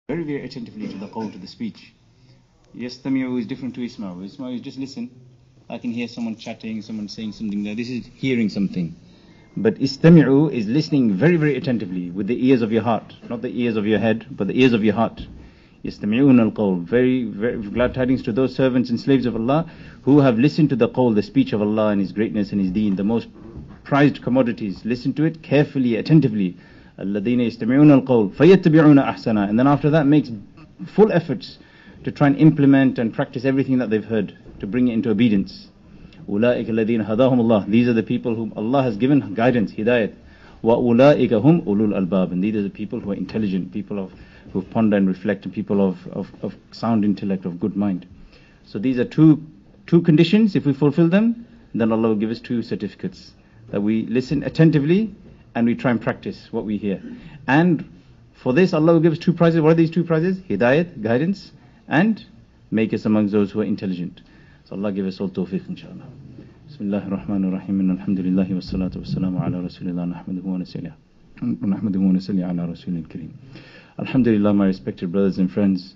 very, very attentively to the qawl, to the speech. Yastami'u is different to isma'u. Isma'u is just listen. I can hear someone chatting, someone saying something there. This is hearing something. But istami'u is listening very, very attentively with the ears of your heart. Not the ears of your head, but the ears of your heart. Yastami'un al-qawl. Very, very glad tidings to those servants and slaves of Allah who have listened to the qawl, the speech of Allah and His greatness and His deen, the most prized commodities. Listen to it carefully, attentively. الَّذِينَ يَسْتَمِعُونَ الْقَوْلَ فَيَتَّبِعُونَ أَحْسَنَهُ. And then after that makes full efforts to try and implement and practice everything that they've heard, to bring it into obedience. أُولَٰئِكَ الَّذِينَ هَدَاهُمُ اللَّهُ. These are the people whom Allah has given guidance, hidayat. وَأُولَٰئِكَ هُمْ أُولُو الْأَلْبَابِ. And these are the people who are intelligent, people who ponder and reflect, and people of sound intellect, of good mind. So these are two conditions. If we fulfill them, then Allah will give us 2 certificates. That we listen attentively and we try and practice what we hear. And for this Allah will give us 2 prizes. What are these 2 prizes? Hidayat, guidance, and make us amongst those who are intelligent. So Allah give us all tawfiq, inshallah. Bismillahir Rahmanir Rahim. Alhamdulillahi wassalatu wassalamu ala rasulillah nahmaduhu wa nasalli ala rasulil kareem. Alhamdulillah, my respected brothers and friends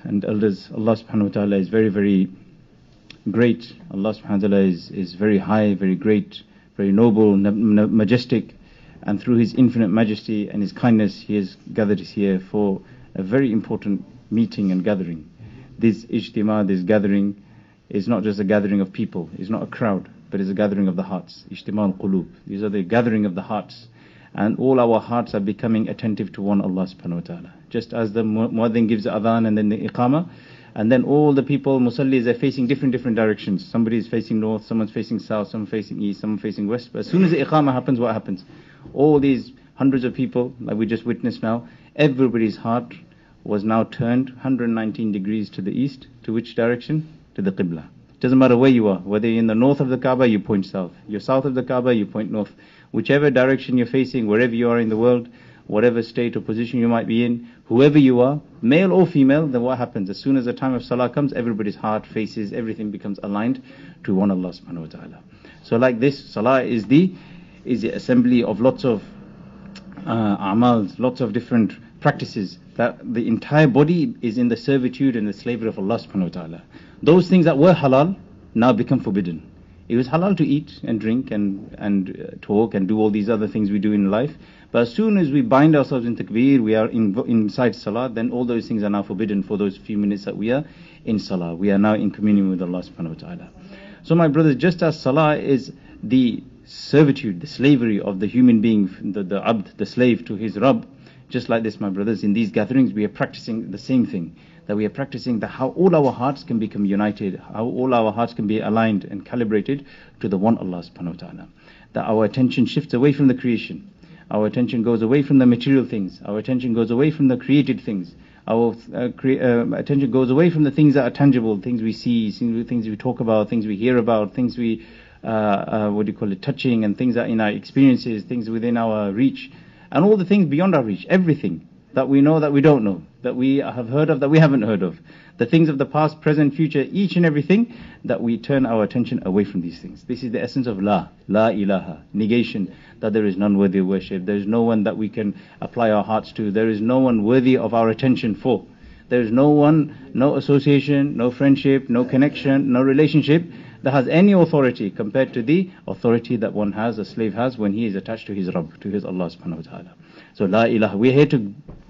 and elders, Allah subhanahu wa ta'ala is very, very great. Allah subhanahu wa ta'ala is very high, very great, very noble, majestic, and through His infinite majesty and His kindness He has gathered us here for a very important meeting and gathering. This ijtema, this gathering, is not just a gathering of people, it's not a crowd, but it's a gathering of the hearts. Ijtema al-qulub. These are the gathering of the hearts. And all our hearts are becoming attentive to one Allah subhanahu wa ta'ala. Just as the muadhin gives the adhan and then the iqamah, and then all the people, musallis, are facing different directions. Somebody is facing north, someone's facing south, someone facing east, someone facing west. But as soon as the iqamah happens, what happens? All these hundreds of people, like we just witnessed now, everybody's heart was now turned 119 degrees to the east. To which direction? To the qibla. It doesn't matter where you are. Whether you're in the north of the Kaaba, you point south. You're south of the Kaaba, you point north. Whichever direction you're facing, wherever you are in the world, whatever state or position you might be in, whoever you are, male or female, then what happens? As soon as the time of salah comes, everybody's heart, faces, everything becomes aligned to one Allah subhanahu wa ta'ala. So like this, salah is the assembly of lots of a'mals, lots of different practices, that the entire body is in the servitude and the slavery of Allah subhanahu wa ta'ala. Those things that were halal now become forbidden. It was halal to eat and drink and talk and do all these other things we do in life. But as soon as we bind ourselves in takbir, we are inside salah, then all those things are now forbidden for those few minutes that we are in salah. We are now in communion with Allah subhanahu wa ta'ala. So my brothers, just as salah is the servitude, the slavery of the human being, the abd, the slave to his Rabb, just like this, my brothers, in these gatherings we are practicing the same thing. That we are practicing how all our hearts can become united, how all our hearts can be aligned and calibrated to the one Allah subhanahu wa ta'ala. That our attention shifts away from the creation. Our attention goes away from the material things. Our attention goes away from the created things. Our attention goes away from the things that are tangible, things we see, things we talk about, things we hear about, things we, touching, and things that in our experiences, things within our reach, and all the things beyond our reach, everything that we know that we don't know, that we have heard of that we haven't heard of, the things of the past, present, future, each and everything, that we turn our attention away from these things. This is the essence of la ilaha, negation, that there is none worthy of worship, there is no one that we can apply our hearts to, there is no one worthy of our attention for, there is no one, no association, no friendship, no connection, no relationship that has any authority compared to the authority that one has, a slave has, when he is attached to his Rabb, to his Allah subhanahu wa ta'ala. So la ilaha, we are here to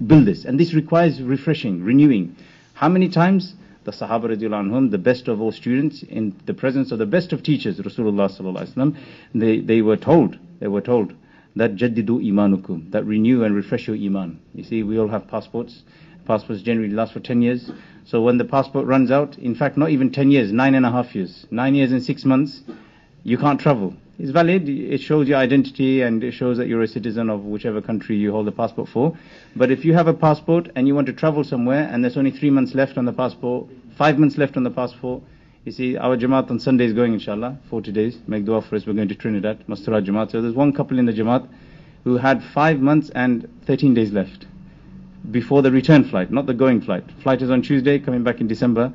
build this, and this requires refreshing, renewing. How many times the Sahabah radiallahu anhum, the best of all students, in the presence of the best of teachers, Rasulullah sallallahu alaihi wasallam, they were told that jaddidu imanukum, that renew and refresh your iman. You see, we all have passports. Passports generally last for 10 years. So when the passport runs out, in fact not even 10 years, 9.5 years, 9 years and 6 months, you can't travel. It's valid, it shows your identity and it shows that you're a citizen of whichever country you hold the passport for. But if you have a passport and you want to travel somewhere and there's only 3 months left on the passport, 5 months left on the passport, you see, our Jamaat on Sunday is going, inshallah, 40 days. Make dua for us, we're going to Trinidad, Mastura Jamaat. So there's one couple in the Jamaat who had 5 months and 13 days left before the return flight, not the going flight. Flight is on Tuesday, coming back in December,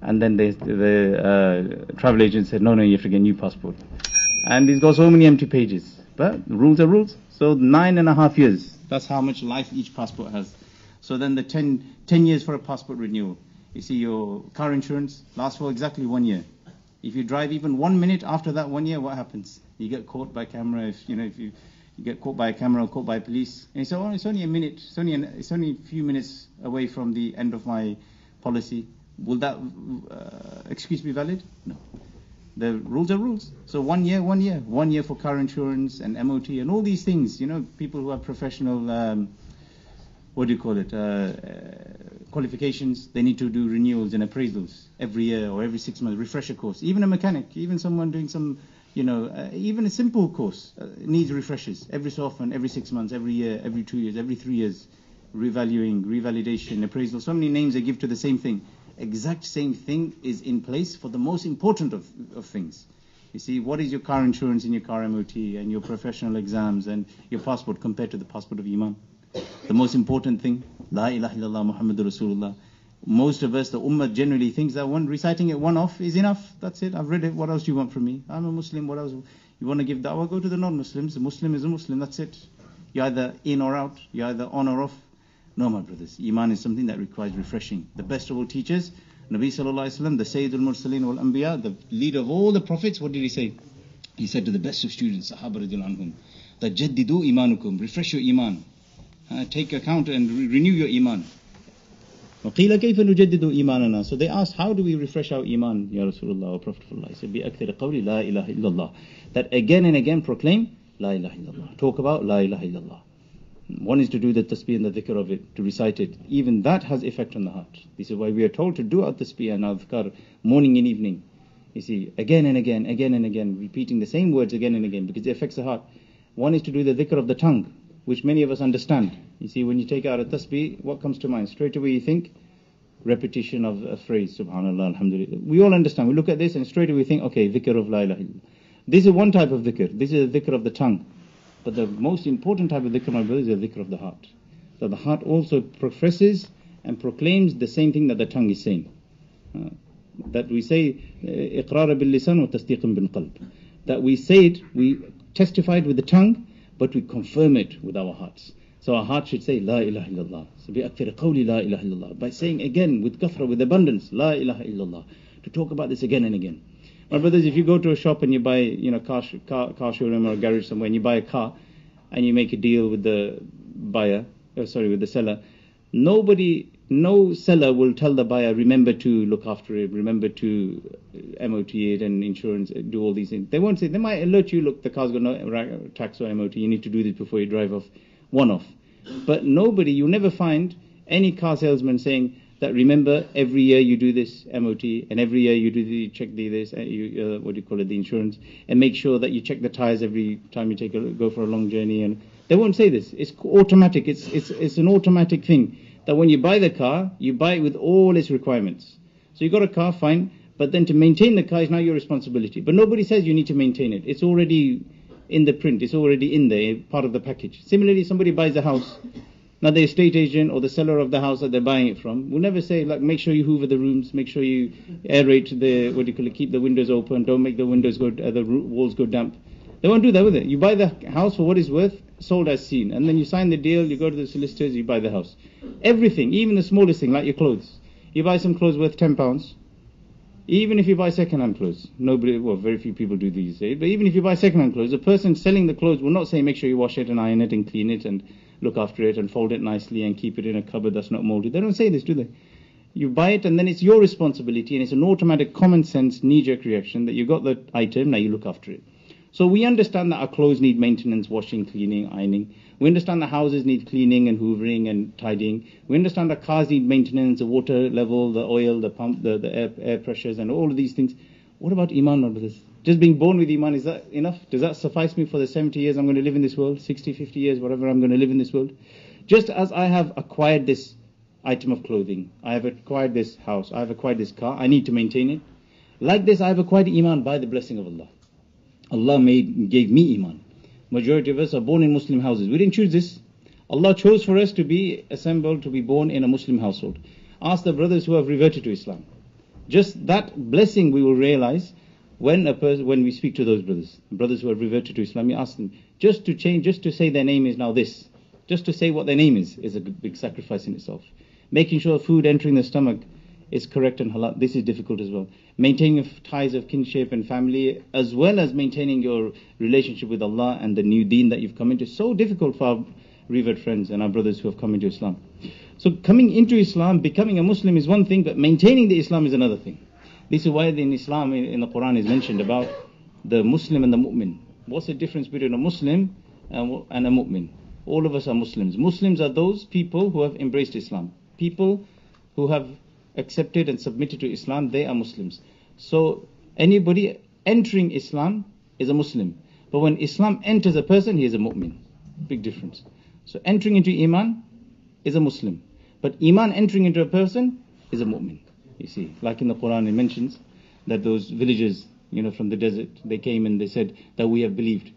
and then the travel agent said, no, you have to get a new passport. And he's got so many empty pages. But rules are rules. So 9.5 years, that's how much life each passport has. So then the 10 years for a passport renewal. You see, your car insurance lasts for exactly 1 year. If you drive even 1 minute after that 1 year, what happens? You get caught by camera. If you get caught by a camera or caught by police, and so on, it's only a minute. It's only a few minutes away from the end of my policy. Will that excuse be valid? No. The rules are rules. So 1 year, 1 year. 1 year for car insurance and MOT and all these things. People who have professional, qualifications, they need to do renewals and appraisals every year or every 6 months, refresher course. Even a mechanic, even someone doing some, even a simple course needs refreshers every so often, every 6 months, every year, every 2 years, every 3 years, revaluing, revalidation, appraisal. So many names they give to the same thing. Exact same thing is in place for the most important of things. You see, what is your car insurance and your car MOT and your professional exams and your passport compared to the passport of Iman? The most important thing, La ilaha illallah Muhammadur Rasulullah. Most of us, the ummah generally thinks that reciting it one off is enough. That's it. I've read it. What else do you want from me? I'm a Muslim. What else? You want to give da'wah? Go to the non-Muslims. A Muslim is a Muslim. That's it. You're either in or out. You're either on or off. No, my brothers. Iman is something that requires refreshing. The best of all teachers, Nabi sallallahu alaihi wasallam, the Sayyidul Mursaleen wal Anbiya, the leader of all the prophets, what did he say? He said to the best of students, Sahaba Ridhwan anhum, that jaddidu imanukum, refresh your iman. Take account and renew your iman. وَقِيلَ كَيْفَ نُجَدِّدُ إِيمَانَنَا. So they asked, how do we refresh our iman, Ya Rasulullah, or Prophet of Allah? He said, بِأَكْثِرِ قَوْلِ لَا إِلَهَ إِلَّا اللَّهِ. That again and again proclaim, La ilaha illallah. Talk about La ilaha illallah. One is to do the tasbih and the dhikr of it, to recite it. Even that has effect on the heart. This is why we are told to do our tasbih and our dhikr morning and evening. You see, again and again, repeating the same words again and again, because it affects the heart. One is to do the dhikr of the tongue, which many of us understand. You see, when you take out a tasbih, what comes to mind? Straight away you think, repetition of a phrase, subhanallah, alhamdulillah. We all understand. We look at this and straight away think, okay, dhikr of la ilaha illallah. This is one type of dhikr. This is a dhikr of the tongue. But the most important type of dhikr, my brothers, is the dhikr of the heart. So the heart also professes and proclaims the same thing that the tongue is saying. That we say, إِقْرَارَ بِاللِّسَانِ وَتَصْدِيقٍ بِالْقَلْبِ. That we say it, we testify it with the tongue, but we confirm it with our hearts. So our heart should say, La ilaha illallah. So بِأَكْثِرِ قَوْلِ لَا إِلَهَ illallah. By saying again, with kathra, with abundance, La ilaha illallah. To talk about this again and again. My brothers, if you go to a shop and you buy, car showroom or a garage somewhere, and you buy a car, and you make a deal with the with the seller, no seller will tell the buyer, remember to look after it, remember to MOT it and insurance, do all these things. They won't say, they might alert you, look, the car's got no tax or MOT, you need to do this before you drive off, one-off. But you'll never find any car salesman saying, that remember every year you do this MOT and every year you do check the insurance, and make sure that you check the tires every time you go for a long journey. And they won't say this. It's automatic. It's an automatic thing that when you buy the car, you buy it with all its requirements. So you got a car, fine, but then to maintain the car is now your responsibility. But nobody says you need to maintain it. It's already in the print. It's already in there, part of the package. Similarly, somebody buys a house. Now the estate agent or the seller of the house that they're buying it from will never say, like, make sure you hoover the rooms, make sure you aerate keep the windows open, don't make the windows the walls go damp. They won't do that with it. You buy the house for what it's worth, sold as seen, and then you sign the deal, you go to the solicitors, you buy the house. Everything, even the smallest thing, like your clothes. You buy some clothes worth £10. Even if you buy second-hand clothes, very few people do these days, but even if you buy second-hand clothes, the person selling the clothes will not say, make sure you wash it and iron it and clean it and look after it and fold it nicely and keep it in a cupboard that's not molded. They don't say this, do they? You buy it and then it's your responsibility, and it's an automatic common sense knee-jerk reaction that you got the item, now you look after it. So we understand that our clothes need maintenance, washing, cleaning, ironing. We understand that houses need cleaning and hoovering and tidying. We understand that cars need maintenance, the water level, the oil, the pump, the air pressures and all of these things. What about Iman, my brothers? Just being born with Iman, is that enough? Does that suffice me for the 70 years I'm going to live in this world? 60, 50 years, whatever I'm going to live in this world? Just as I have acquired this item of clothing, I have acquired this house, I have acquired this car, I need to maintain it. Like this, I have acquired Iman by the blessing of Allah. Allah gave me Iman. Majority of us are born in Muslim houses. We didn't choose this. Allah chose for us to be assembled, to be born in a Muslim household. Ask the brothers who have reverted to Islam. Just that blessing we will realize when we speak to those brothers who have reverted to Islam. We ask them just to change, just to say their name is now this. Just to say what their name is a big sacrifice in itself. Making sure food entering the stomach is correct and halal, this is difficult as well. Maintaining ties of kinship and family, as well as maintaining your relationship with Allah and the new deen that you've come into, so difficult for our revered friends and our brothers who have come into Islam. So coming into Islam, becoming a Muslim is one thing, but maintaining the Islam is another thing. This is why in Islam, in the Quran is mentioned about the Muslim and the Mu'min. What's the difference between a Muslim and a Mu'min? All of us are Muslims. Muslims are those people who have embraced Islam. People who have accepted and submitted to Islam, they are Muslims. So anybody entering Islam is a Muslim. But when Islam enters a person, he is a Mu'min. Big difference. So entering into Iman is a Muslim. But Iman entering into a person is a Mu'min. You see, like in the Quran it mentions that those villagers, from the desert, they came and they said that we have believed.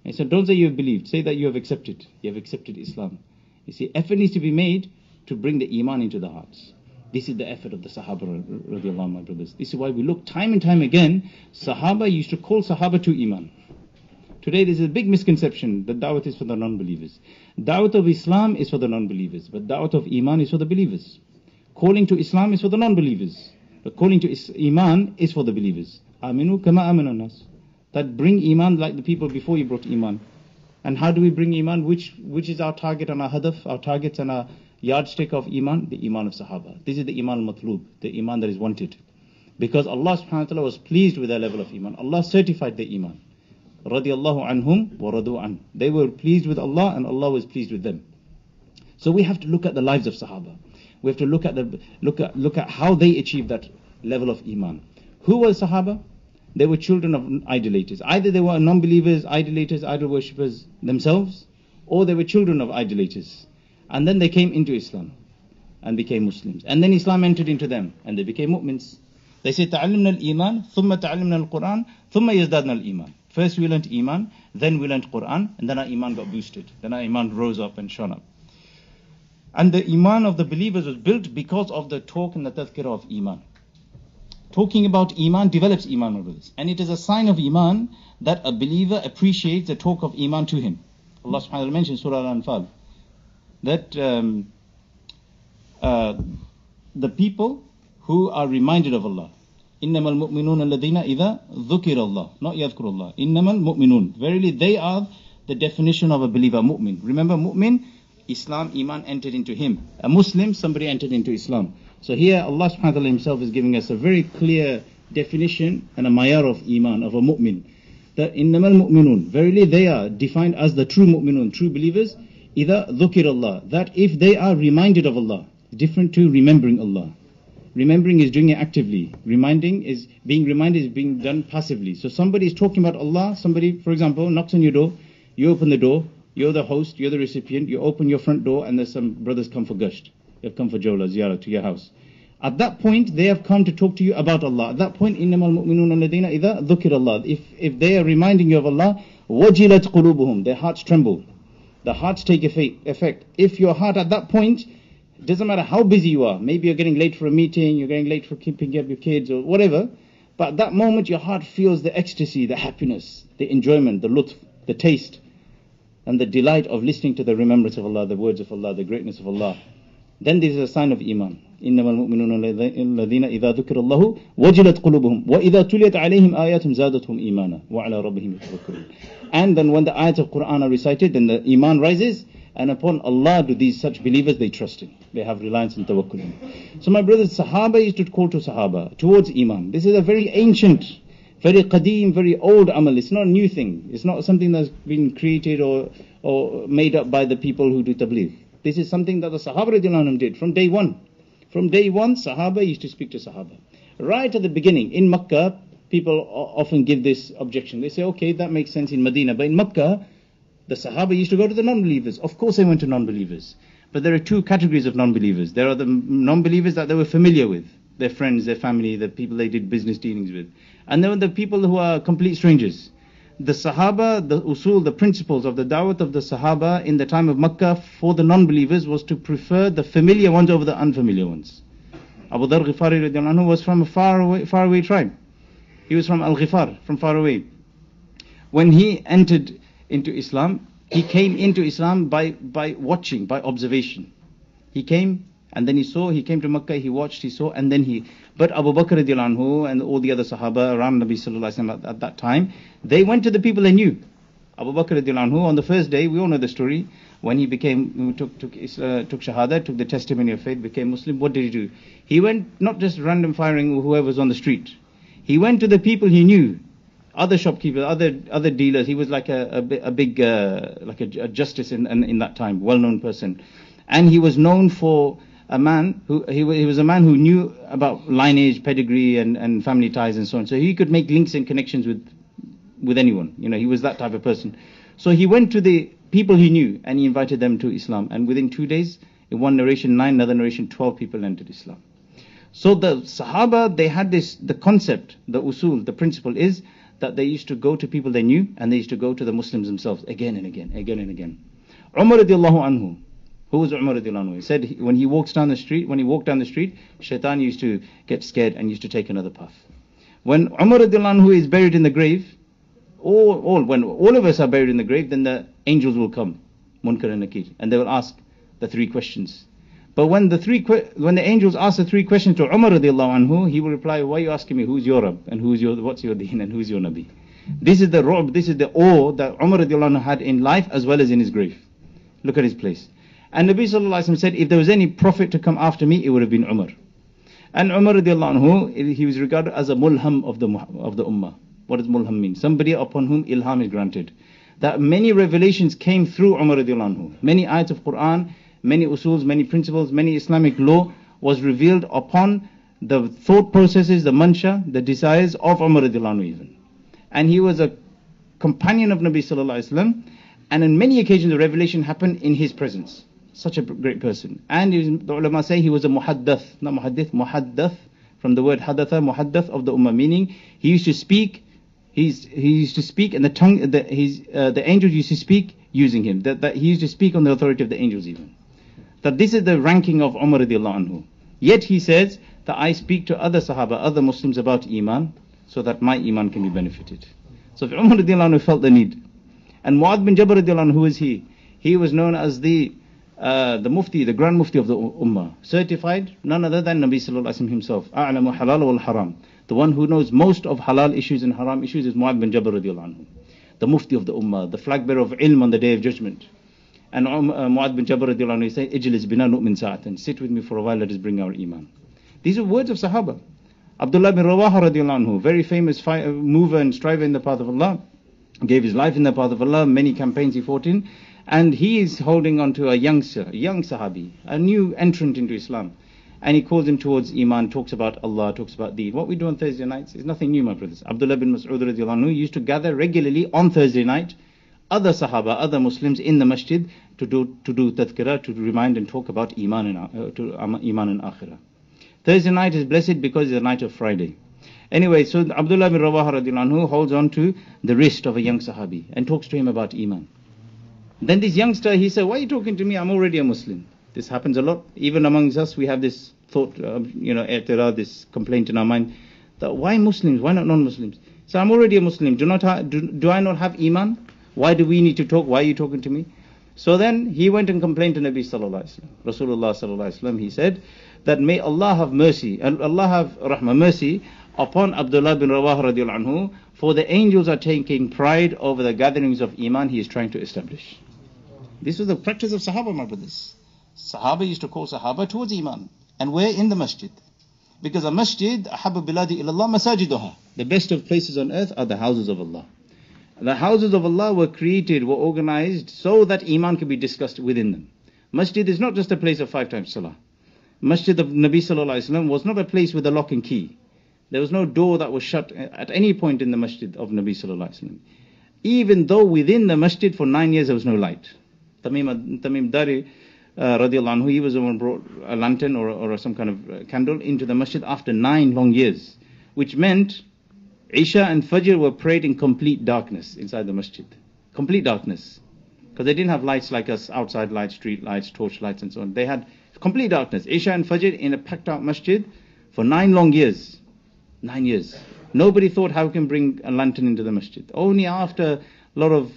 And so don't say you have believed, say that you have accepted. You have accepted Islam. You see, effort needs to be made to bring the Iman into the hearts. This is the effort of the Sahabah, radiallahu, my brothers. This is why we look time and time again, Sahabah used to call Sahabah to Iman. Today there's a big misconception that Dawat is for the non-believers. Dawat of Islam is for the non-believers, but Dawat of Iman is for the believers. Calling to Islam is for the non-believers, but calling to Iman is for the believers. Aminu kama amana nas. That bring Iman like the people before you brought Iman. And how do we bring Iman? Which is our target and our hadaf, our targets and our yardstick of Iman? The Iman of Sahaba. This is the Iman al-matlub, the Iman that is wanted. Because Allah subhanahu wa ta'ala was pleased with their level of Iman. Allah certified their Iman. Radiallahu anhum wa radu an. They were pleased with Allah and Allah was pleased with them. So we have to look at the lives of Sahaba. We have to look at how they achieved that level of Iman. Who were Sahaba? They were children of idolaters. Either they were non-believers, idolaters, idol worshippers themselves, or they were children of idolaters. And then they came into Islam and became Muslims. And then Islam entered into them and they became mu'mins. They say, ta'allimna al-iman, thumma ta'allimna al-Quran, thumma yazdadna al-iman. First we learnt Iman, then we learnt Quran, and then our Iman got boosted. Then our Iman rose up and shone up. And the Iman of the believers was built because of the talk and the tazkirah of Iman. Talking about Iman develops Iman, my brothers. And it is a sign of Iman that a believer appreciates the talk of Iman to him. Allah subhanahu wa ta'ala mentions Surah Al-Anfal that the people who are reminded of Allah. إِنَّمَا الْمُؤْمِنُونَ الَّذِينَ إِذَا ذُكِرَ اللَّهُ, not يَذْكُرُ اللَّهُ. إِنَّمَا الْمُؤْمِنُونَ. Verily they are the definition of a believer, mu'min. Remember, mu'min, Islam, Iman entered into him. A Muslim, somebody entered into Islam. So here Allah subhanahu wa ta'ala himself is giving us a very clear definition and a mayar of Iman, of a mu'min. That innamal mu'minun, verily they are defined as the true mu'minun, true believers, إِذَا ذُكِرَ اللَّهُ, that if they are reminded of Allah, different to remembering Allah. Remembering is doing it actively. Being reminded is being done passively. So somebody is talking about Allah, somebody, for example, knocks on your door, you open the door, you're the host, you're the recipient, you open your front door and there's some brothers come for gusht. They've come for Jawla, Ziyarah to your house. At that point, they have come to talk to you about Allah. At that point, إِنَّمَا الْمُؤْمِنُونَ الَّذِينَ إِذَا ذُكِرَ اللَّهُ. If they are reminding you of Allah, وَجِلَتْ قُلُوبُهُمْ, their hearts tremble. The hearts take effect. If your heart at that point, it doesn't matter how busy you are, maybe you're getting late for a meeting, you're getting late for keeping up your kids or whatever, but at that moment your heart feels the ecstasy, the happiness, the enjoyment, the lutf, the taste, and the delight of listening to the remembrance of Allah, the words of Allah, the greatness of Allah. Then this is a sign of Iman. إِنَّمَا الْمُؤْمِنُونَ الَّذِينَ إِذَا ذُكِرَ اللَّهُ وَجِلَتْ قُلُوبُهُم وَإِذَا تُلِيَتْ عَلَيْهِمْ آيَاتٌ زَادَتْهُمْ إِيمَانًا وَعَلَى رَبِّهِمْ يَتَوَكَّلُونَ. And then when the ayats of Quran are recited, then the Iman rises, and upon Allah do these such believers they trust in. They have reliance and tawakkul. So my brothers, Sahaba used to call to Sahaba, towards Iman. This is a very ancient, very qadeem, very old amal. It's not a new thing. It's not something that's been created or made up by the people who do tabligh. This is something that the Sahaba radiallahu anhum did from day one. From day one, Sahaba used to speak to Sahaba. Right at the beginning, in Makkah, people often give this objection. They say, okay, that makes sense in Medina, but in Makkah, the Sahaba used to go to the non-believers. Of course they went to non-believers. But there are two categories of non-believers. There are the non-believers that they were familiar with. Their friends, their family, the people they did business dealings with. And there were the people who are complete strangers. The Sahaba, the usul, the principles of the da'wat of the Sahaba in the time of Makkah for the non-believers was to prefer the familiar ones over the unfamiliar ones. Abu Dharr Ghifari radiallahu anhu was from a far away tribe. He was from Al-Ghifar, from far away. When he entered into Islam, He came into Islam by watching, by observation. He came and then he saw, he came to Makkah, he watched, he saw, and then but Abu Bakr radiallahu anhu and all the other Sahabah around Nabi sallallahu alaihi wasallam at that time, they went to the people they knew. Abu Bakr radiallahu anhu, on the first day, we all know the story, when he took Shahada, took the testimony of faith, became Muslim, what did he do? He went not just random firing whoever was on the street. He went to the people he knew, other shopkeepers, other dealers. He was like a big like a justice in that time, well-known person, and he was known for a man who he was a man who knew about lineage, pedigree, and family ties and so on. So he could make links and connections with anyone. He was that type of person. So he went to the people he knew and he invited them to Islam. And within 2 days, in one narration 9, another narration 12 people entered Islam. So the Sahaba, they had the concept, the usul, the principle is that they used to go to people they knew and they used to go to the Muslims themselves again and again. Umar radiallahu anhu. Who was Umar radiallahu anhu? He said when he walked down the street, Shaitan used to get scared and used to take another path. When Umar radiallahu anhu is buried in the grave, when all of us are buried in the grave, then the angels will come, Munkar and Nakir, and they will ask the 3 questions. But when the angels ask the 3 questions to Umar radiallahu anhu, he will reply, why are you asking me who's your Rabb and what's your deen and who's your Nabi? This is the ru'b, this is the awe that Umar radiallahu anhu had in life as well as in his grave. Look at his place. And Nabi sallallahu alaihi wasallam said, if there was any prophet to come after me, it would have been Umar. And Umar radiallahu anhu, he was regarded as a mulham of the ummah. What does mulham mean? Somebody upon whom ilham is granted. That many revelations came through Umar radiallahu anhu. Many ayats of Quran, many usuls, many principles, many Islamic law was revealed upon the thought processes, the mansha, the desires of Umar radiallahu anhu even. And he was a companion of Nabi sallallahu alaihi wasallam. And on many occasions the revelation happened in his presence. Such a great person. And the ulama say he was a muhaddath, not muhaddith, muhaddath, from the word hadatha, muhaddath of the ummah, meaning he used to speak, he used to speak, and the angels used to speak using him. That he used to speak on the authority of the angels even. That this is the ranking of Umar radiallahu anhu. Yet he says that I speak to other Sahaba, other Muslims about Iman, so that my Iman can be benefited. So if Umar radiallahu anhu felt the need. And Mu'adh bin Jabal radiallahu anhu, who is he? He was known as the Mufti, the Grand Mufti of the Ummah, certified none other than Nabi sallallahu alaihi wasallam himself. A'lamu halal wal haram. The one who knows most of halal issues and haram issues is Mu'adh bin Jabal radiallahu anhu, the Mufti of the Ummah, the flag bearer of ilm on the Day of Judgment. And Mu'adh bin Jabal radiallahu anhu, he said, "Ijlis bina nu'min sa'atan." Sit with me for a while, let us bring our iman. These are words of Sahaba. Abdullah bin Rawaha radiallahu anhu, very famous mover and striver in the path of Allah, gave his life in the path of Allah. Many campaigns he fought in. And he is holding on to a young Sahabi, a new entrant into Islam. And he calls him towards Iman, talks about Allah, talks about Deen. What we do on Thursday nights is nothing new, my brothers. Abdullah bin Mas'ud radiallahu anhu used to gather regularly on Thursday night, other Sahaba, other Muslims in the masjid to do tadhkirah, to remind and talk about Iman and Akhirah. Thursday night is blessed because it's the night of Friday. Anyway, so Abdullah bin Rawaha radiallahu anhu holds on to the wrist of a young Sahabi and talks to him about Iman. Then this youngster, he said, why are you talking to me? I'm already a Muslim. This happens a lot. Even amongst us, we have this thought, this complaint in our mind, that why Muslims? Why not non-Muslims? So I'm already a Muslim. Do I not have Iman? Why do we need to talk? Why are you talking to me? So then he went and complained to Nabi sallallahu alaihi wasallam. Rasulullah sallallahu alaihi wasallam, he said that may Allah have mercy, and Allah have rahmah, mercy upon Abdullah bin Rawaha radiallahu anhu, for the angels are taking pride over the gatherings of Iman he is trying to establish. This was the practice of Sahaba, my brothers. Sahaba used to call Sahaba towards Iman. And we're in the masjid. Because a masjid, ahabbu biladi ilallah masajiduha. The best of places on earth are the houses of Allah. The houses of Allah were created, were organized so that Iman could be discussed within them. Masjid is not just a place of 5 times salah. Masjid of Nabi sallallahu alaihi wasallam was not a place with a lock and key. There was no door that was shut at any point in the masjid of Nabi sallallahu alaihi wasallam. Even though within the masjid for 9 years there was no light. Tamim Dari radiallahu anhu, he was the one who brought a lantern or some kind of candle into the masjid after 9 long years, which meant Isha and Fajr were prayed in complete darkness inside the masjid. Complete darkness. Because they didn't have lights like us, outside lights, street lights, torch lights and so on. They had complete darkness. Isha and Fajr in a packed out masjid for 9 long years. 9 years. Nobody thought how we can bring a lantern into the masjid. Only after lot of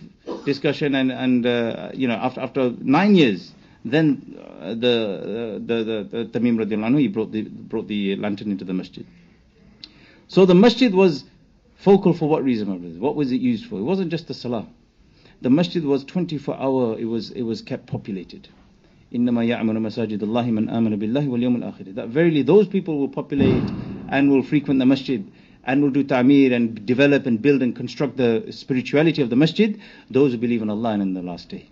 discussion, and after 9 years, then the Tamim radiallahu anhu, he brought the lantern into the masjid. So the masjid was focal for what reason, my brothers? What was it used for? It wasn't just the salah. The masjid was 24 hour, it was kept populated. إِنَّمَا يَعْمُرُ مَسَاجِدَ اللَّهِ مَنْ آمَنَ بِاللَّهِ وَالْيَوْمِ الْآخِرِ. That verily those people will populate and will frequent the masjid and will do ta'mir and develop and build and construct the spirituality of the masjid, those who believe in Allah and in the last day.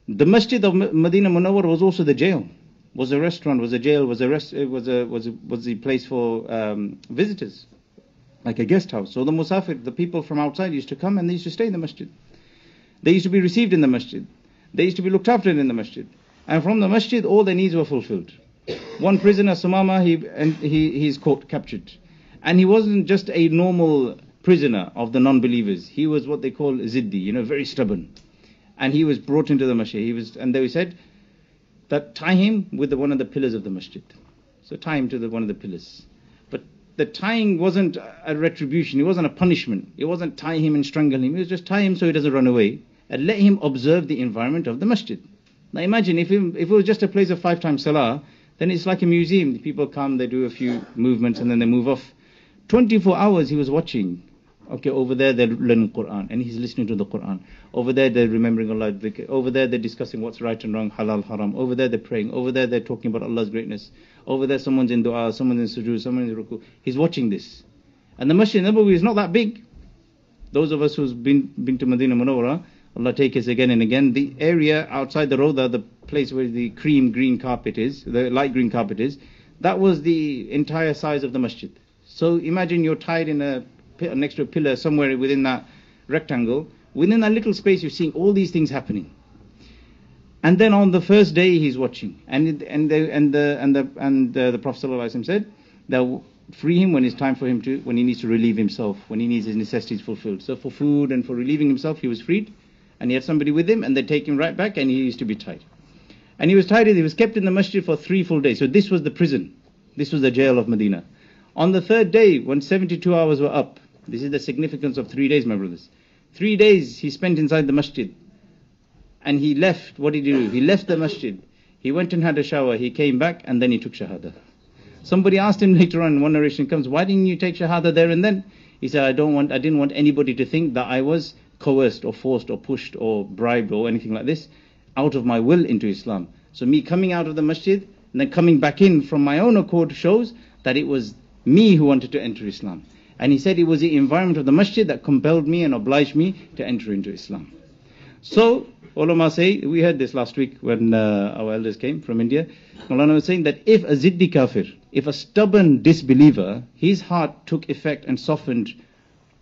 The masjid of Medina Munawwar was also the jail, was a restaurant, was a jail, was the place for visitors, like a guest house. So the musafir, the people from outside, used to come and they used to stay in the masjid. They used to be received in the masjid. They used to be looked after in the masjid. And from the masjid, all their needs were fulfilled. One prisoner, Sumama, he's captured. And he wasn't just a normal prisoner of the non-believers. He was what they call ziddi, very stubborn. And he was brought into the masjid. And they said that tie him with one of the pillars of the masjid. So tie him to one of the pillars. But the tying wasn't a retribution. It wasn't a punishment. It wasn't tie him and strangle him. It was just tie him so he doesn't run away. And let him observe the environment of the masjid. Now imagine if it was just a place of 5 times salah, then it's like a museum. The people come, they do a few movements and then they move off. 24 hours he was watching. Okay, over there they're learning Quran and he's listening to the Quran. Over there they're remembering Allah. Over there they're discussing what's right and wrong, halal, haram. Over there they're praying. Over there they're talking about Allah's greatness. Over there someone's in dua, someone's in sujood, someone's in ruku. He's watching this. And the Masjid Nabawi is not that big. Those of us who's been to Medina Munawwara, Allah take us again and again, the area outside the Rawda, the place where the cream green carpet is, the light green carpet is, that was the entire size of the masjid. So imagine you're tied in next to a pillar somewhere within that rectangle. Within that little space you're seeing all these things happening. And then on the first day he's watching. And the Prophet ﷺ said, they'll free him when it's time for him when he needs to relieve himself, when he needs his necessities fulfilled. So for food and for relieving himself he was freed. And he had somebody with him and they'd take him right back and he used to be tied. And he was tied, he was kept in the masjid for 3 full days. So this was the prison. This was the jail of Medina. On the 3rd day, when 72 hours were up, this is the significance of 3 days, my brothers. 3 days he spent inside the masjid. And he left, what did he do? He left the masjid. He went and had a shower, he came back and then he took shahada. Somebody asked him later on, one narration comes, why didn't you take shahada there and then? He said, I didn't want anybody to think that I was coerced or forced or pushed or bribed or anything like this out of my will into Islam. So me coming out of the masjid and then coming back in from my own accord shows that it was me who wanted to enter Islam. And he said it was the environment of the masjid that compelled me and obliged me to enter into Islam. So ulama say, we heard this last week when our elders came from India, Maulana was saying that if a ziddi kafir, if a stubborn disbeliever, his heart took effect and softened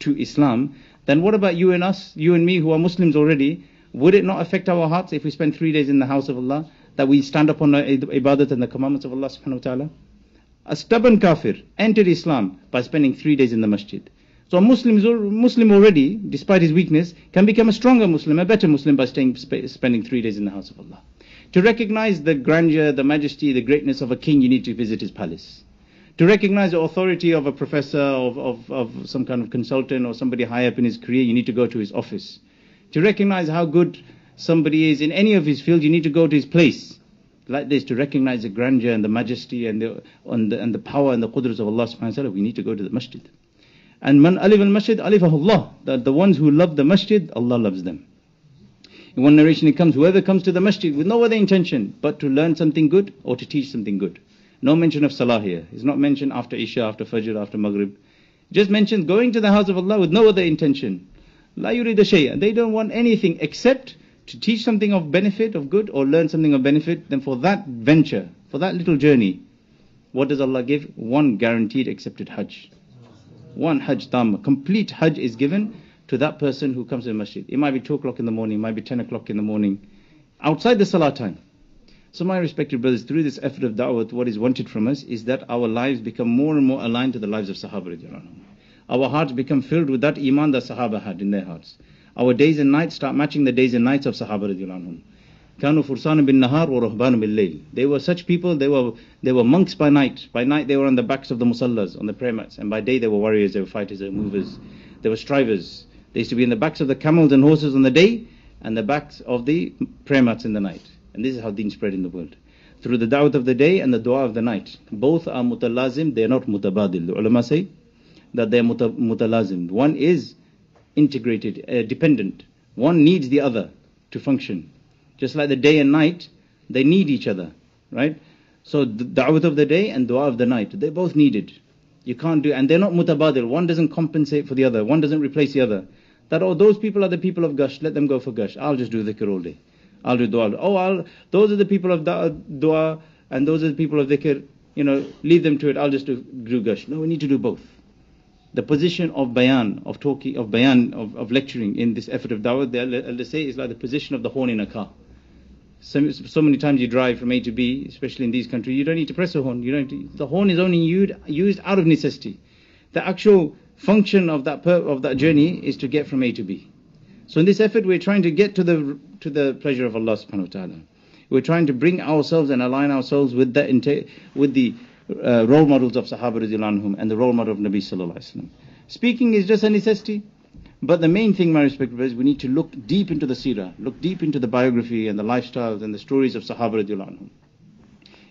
to Islam, then what about you and us, you and me who are Muslims already? Would it not affect our hearts if we spend 3 days in the house of Allah, that we stand up on the ibadat and the commandments of Allah subhanahu wa ta'ala? A stubborn kafir entered Islam by spending 3 days in the masjid. So a Muslim already, despite his weakness, can become a stronger Muslim, a better Muslim by spending 3 days in the house of Allah. To recognize the grandeur, the majesty, the greatness of a king, you need to visit his palace. To recognize the authority of a professor, of some kind of consultant or somebody high up in his career, you need to go to his office. To recognize how good somebody is in any of his fields, you need to go to his place. Like this, to recognize the grandeur and the majesty and the power and the qudras of Allah subhanahu wa ta'ala, we need to go to the masjid. And man alif al-masjid alifahullah, that the ones who love the masjid, Allah loves them. In one narration it comes, whoever comes to the masjid with no other intention but to learn something good or to teach something good. No mention of salah here. It's not mentioned after Isha, after Fajr, after Maghrib. Just mentioned going to the house of Allah with no other intention. La yurida shay'a. They don't want anything except to teach something of benefit, of good, or learn something of benefit. Then for that venture, for that little journey, what does Allah give? 1 guaranteed accepted hajj. 1 hajj tam. Complete hajj is given to that person who comes to the masjid. It might be 2 o'clock in the morning, it might be 10 o'clock in the morning, outside the salah time. So my respected brothers, through this effort of da'wah, what is wanted from us is that our lives become more and more aligned to the lives of Sahabah. Our hearts become filled with that Imaan that Sahabah had in their hearts. Our days and nights start matching the days and nights of Sahabah. Kanu fursan bin nahar wa ruhban bil layl. They were such people, they were monks by night. By night they were on the backs of the musallas, on the prayer mats. And by day they were warriors, they were fighters, they were movers, they were strivers. They used to be in the backs of the camels and horses on the day, and the backs of the prayer mats in the night. And this is how deen spread in the world. Through the da'wat of the day and the dua of the night. Both are mutalazim, they are not mutabadil. The ulama say that they are mutalazim. One is integrated, dependent. One needs the other to function. Just like the day and night, they need each other, right? So the da'wat of the day and dua of the night, they're both needed. You can't do, and they're not mutabadil. One doesn't compensate for the other. One doesn't replace the other. That, oh, those people are the people of gush, let them go for gush. I'll just do dhikr all day. I'll do dua. Oh, those are the people of dua, and those are the people of dhikr. Leave them to it. I'll just do gush. No, we need to do both. The position of bayan, of talking, of bayan, of lecturing in this effort of da'wah, the elders say, is like the position of the horn in a car. So many times you drive from A to B, especially in these countries, you don't need to press a horn. The horn is only used out of necessity. The actual function of that journey is to get from A to B. So in this effort, we're trying to get to the pleasure of Allah subhanahu wa ta'ala. We're trying to bring ourselves and align ourselves with the role models of Sahaba Ridhwan anhum and the role model of Nabi sallallahu alaihi wasallam. Speaking is just a necessity, but the main thing, my respected brothers, we need to look deep into the Seerah, look deep into the biography and the lifestyles and the stories of Sahaba Ridhwan anhum.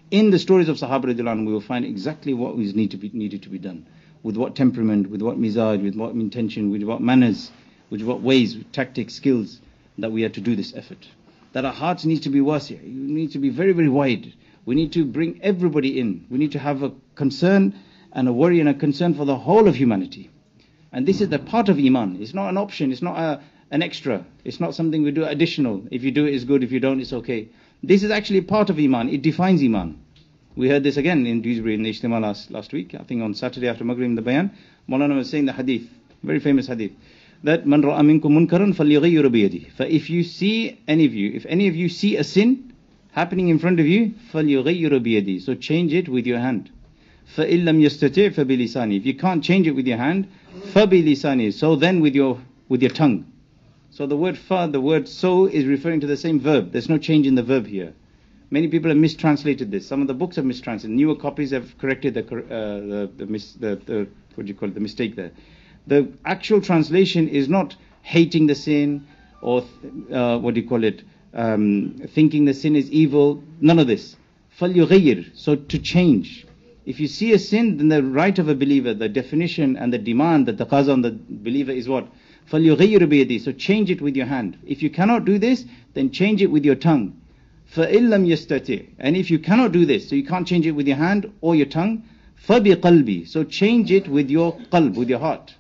In the stories of Sahaba Ridhwan anhum, we will find exactly what is needed to be done, with what temperament, with what mizaj, with what intention, with what manners, with what ways, tactics, skills, that we have to do this effort. That our hearts need to be wasi', we need to be very, very wide. We need to bring everybody in. We need to have a concern and a worry and a concern for the whole of humanity. And this is the part of Iman. It's not an option, it's not an extra, it's not something we do additional. If you do it, it's good, if you don't, it's okay. This is actually part of Iman, it defines Iman. We heard this again in Dewsbury Ijtema last week, I think on Saturday after Maghrib in the Bayan. Maulana was saying the hadith, very famous hadith, that man ra'a minkum munkaran falyughayyir biyadihi. If any of you see a sin happening in front of you, falyughayyir biyadihi, so change it with your hand. فَإِن لَمْ يَسْتَطِعْ فَبِلِسَانِهِ. If you can't change it with your hand, فَبِلِسَانِهِ, so then with your tongue. So the word so is referring to the same verb. There's no change in the verb here. Many people have mistranslated this. Some of the books have mistranslated. Newer copies have corrected the mistake there. The actual translation is not hating the sin or thinking the sin is evil. None of this. فَلْيُغَيِّرْ, so to change. If you see a sin, then the right of a believer, the definition and the demand, the taqaza on the believer is what? فَلْيُغَيِّرْ بِيَدِهِ, so change it with your hand. If you cannot do this, then change it with your tongue. فَإِن لَمْ يَسْتَطِعْ, and if you cannot do this, so you can't change it with your hand or your tongue, فَبِقَلْبِ, so change it with your qalb, with your heart.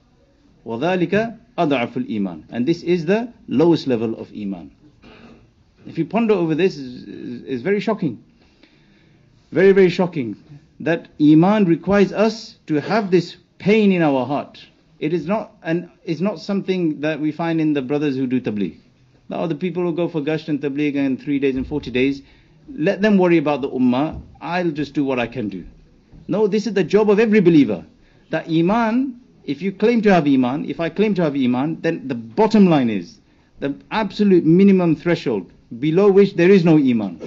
وَذَلِكَ أَضْعَفُ الْإِيمَانِ, and this is the lowest level of Iman. If you ponder over this, it's very shocking. Very, very shocking. That Iman requires us to have this pain in our heart. It is not something that we find in the brothers who do tabligh. Now the people who go for gasht and tabligh in 3 days and 40 days, let them worry about the ummah, I'll just do what I can do. No, this is the job of every believer. That Iman, if you claim to have Iman, if I claim to have Iman, then the bottom line is, the absolute minimum threshold, below which there is no Iman,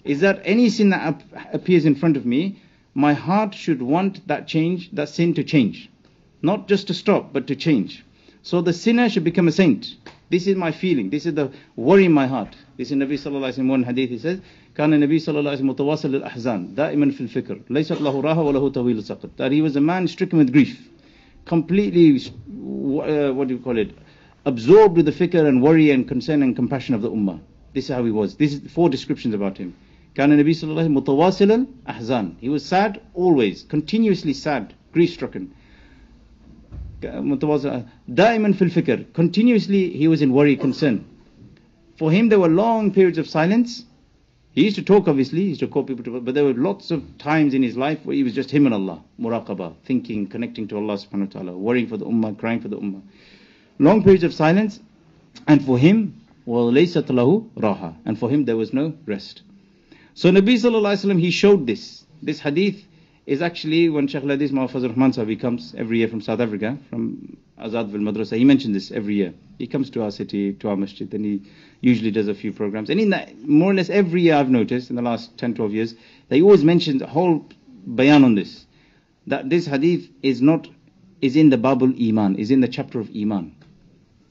is that any sin that appears in front of me, my heart should want that sin to change. Not just to stop, but to change. So the sinner should become a saint. This is my feeling. This is the worry in my heart. This is Nabi sallallahu alaihi wasallam, one hadith, he says, كان النبي صلى الله عليه وسلم متواصل الأحزان دائما في الفكر ليست له راحة وله طويل السقط. That he was a man stricken with grief, completely, absorbed with the fikr and worry and concern and compassion of the ummah. This is how he was. This is 4 descriptions about him. كان النبي صلى الله عليه وسلم متواصل الأحزان. He was sad always, continuously sad, grief-stricken. دائما في الفكر, continuously he was in worry, concern. For him there were long periods of silence. He used to talk, obviously, he used to call people to, but there were lots of times in his life where he was just him and Allah, muraqabah, thinking, connecting to Allah subhanahu wa ta'ala, worrying for the ummah, crying for the ummah. Long periods of silence, and for him, وَلَيْسَتْ لَهُ رَاحَةٌ, and for him there was no rest. So Nabi sallallahu alaihi wasallam, he showed this. This hadith is actually when Shaykh al-Hadith Fazl Rahman Sahab, he comes every year from South Africa, from Azadville Madrasa. He mentioned this every year. He comes to our city, to our masjid, and he usually does a few programs. And in that, more or less every year I've noticed, in the last 10, 12 years, they always mention the whole bayaan on this. That this hadith is in the Babul Iman, is in the chapter of Iman.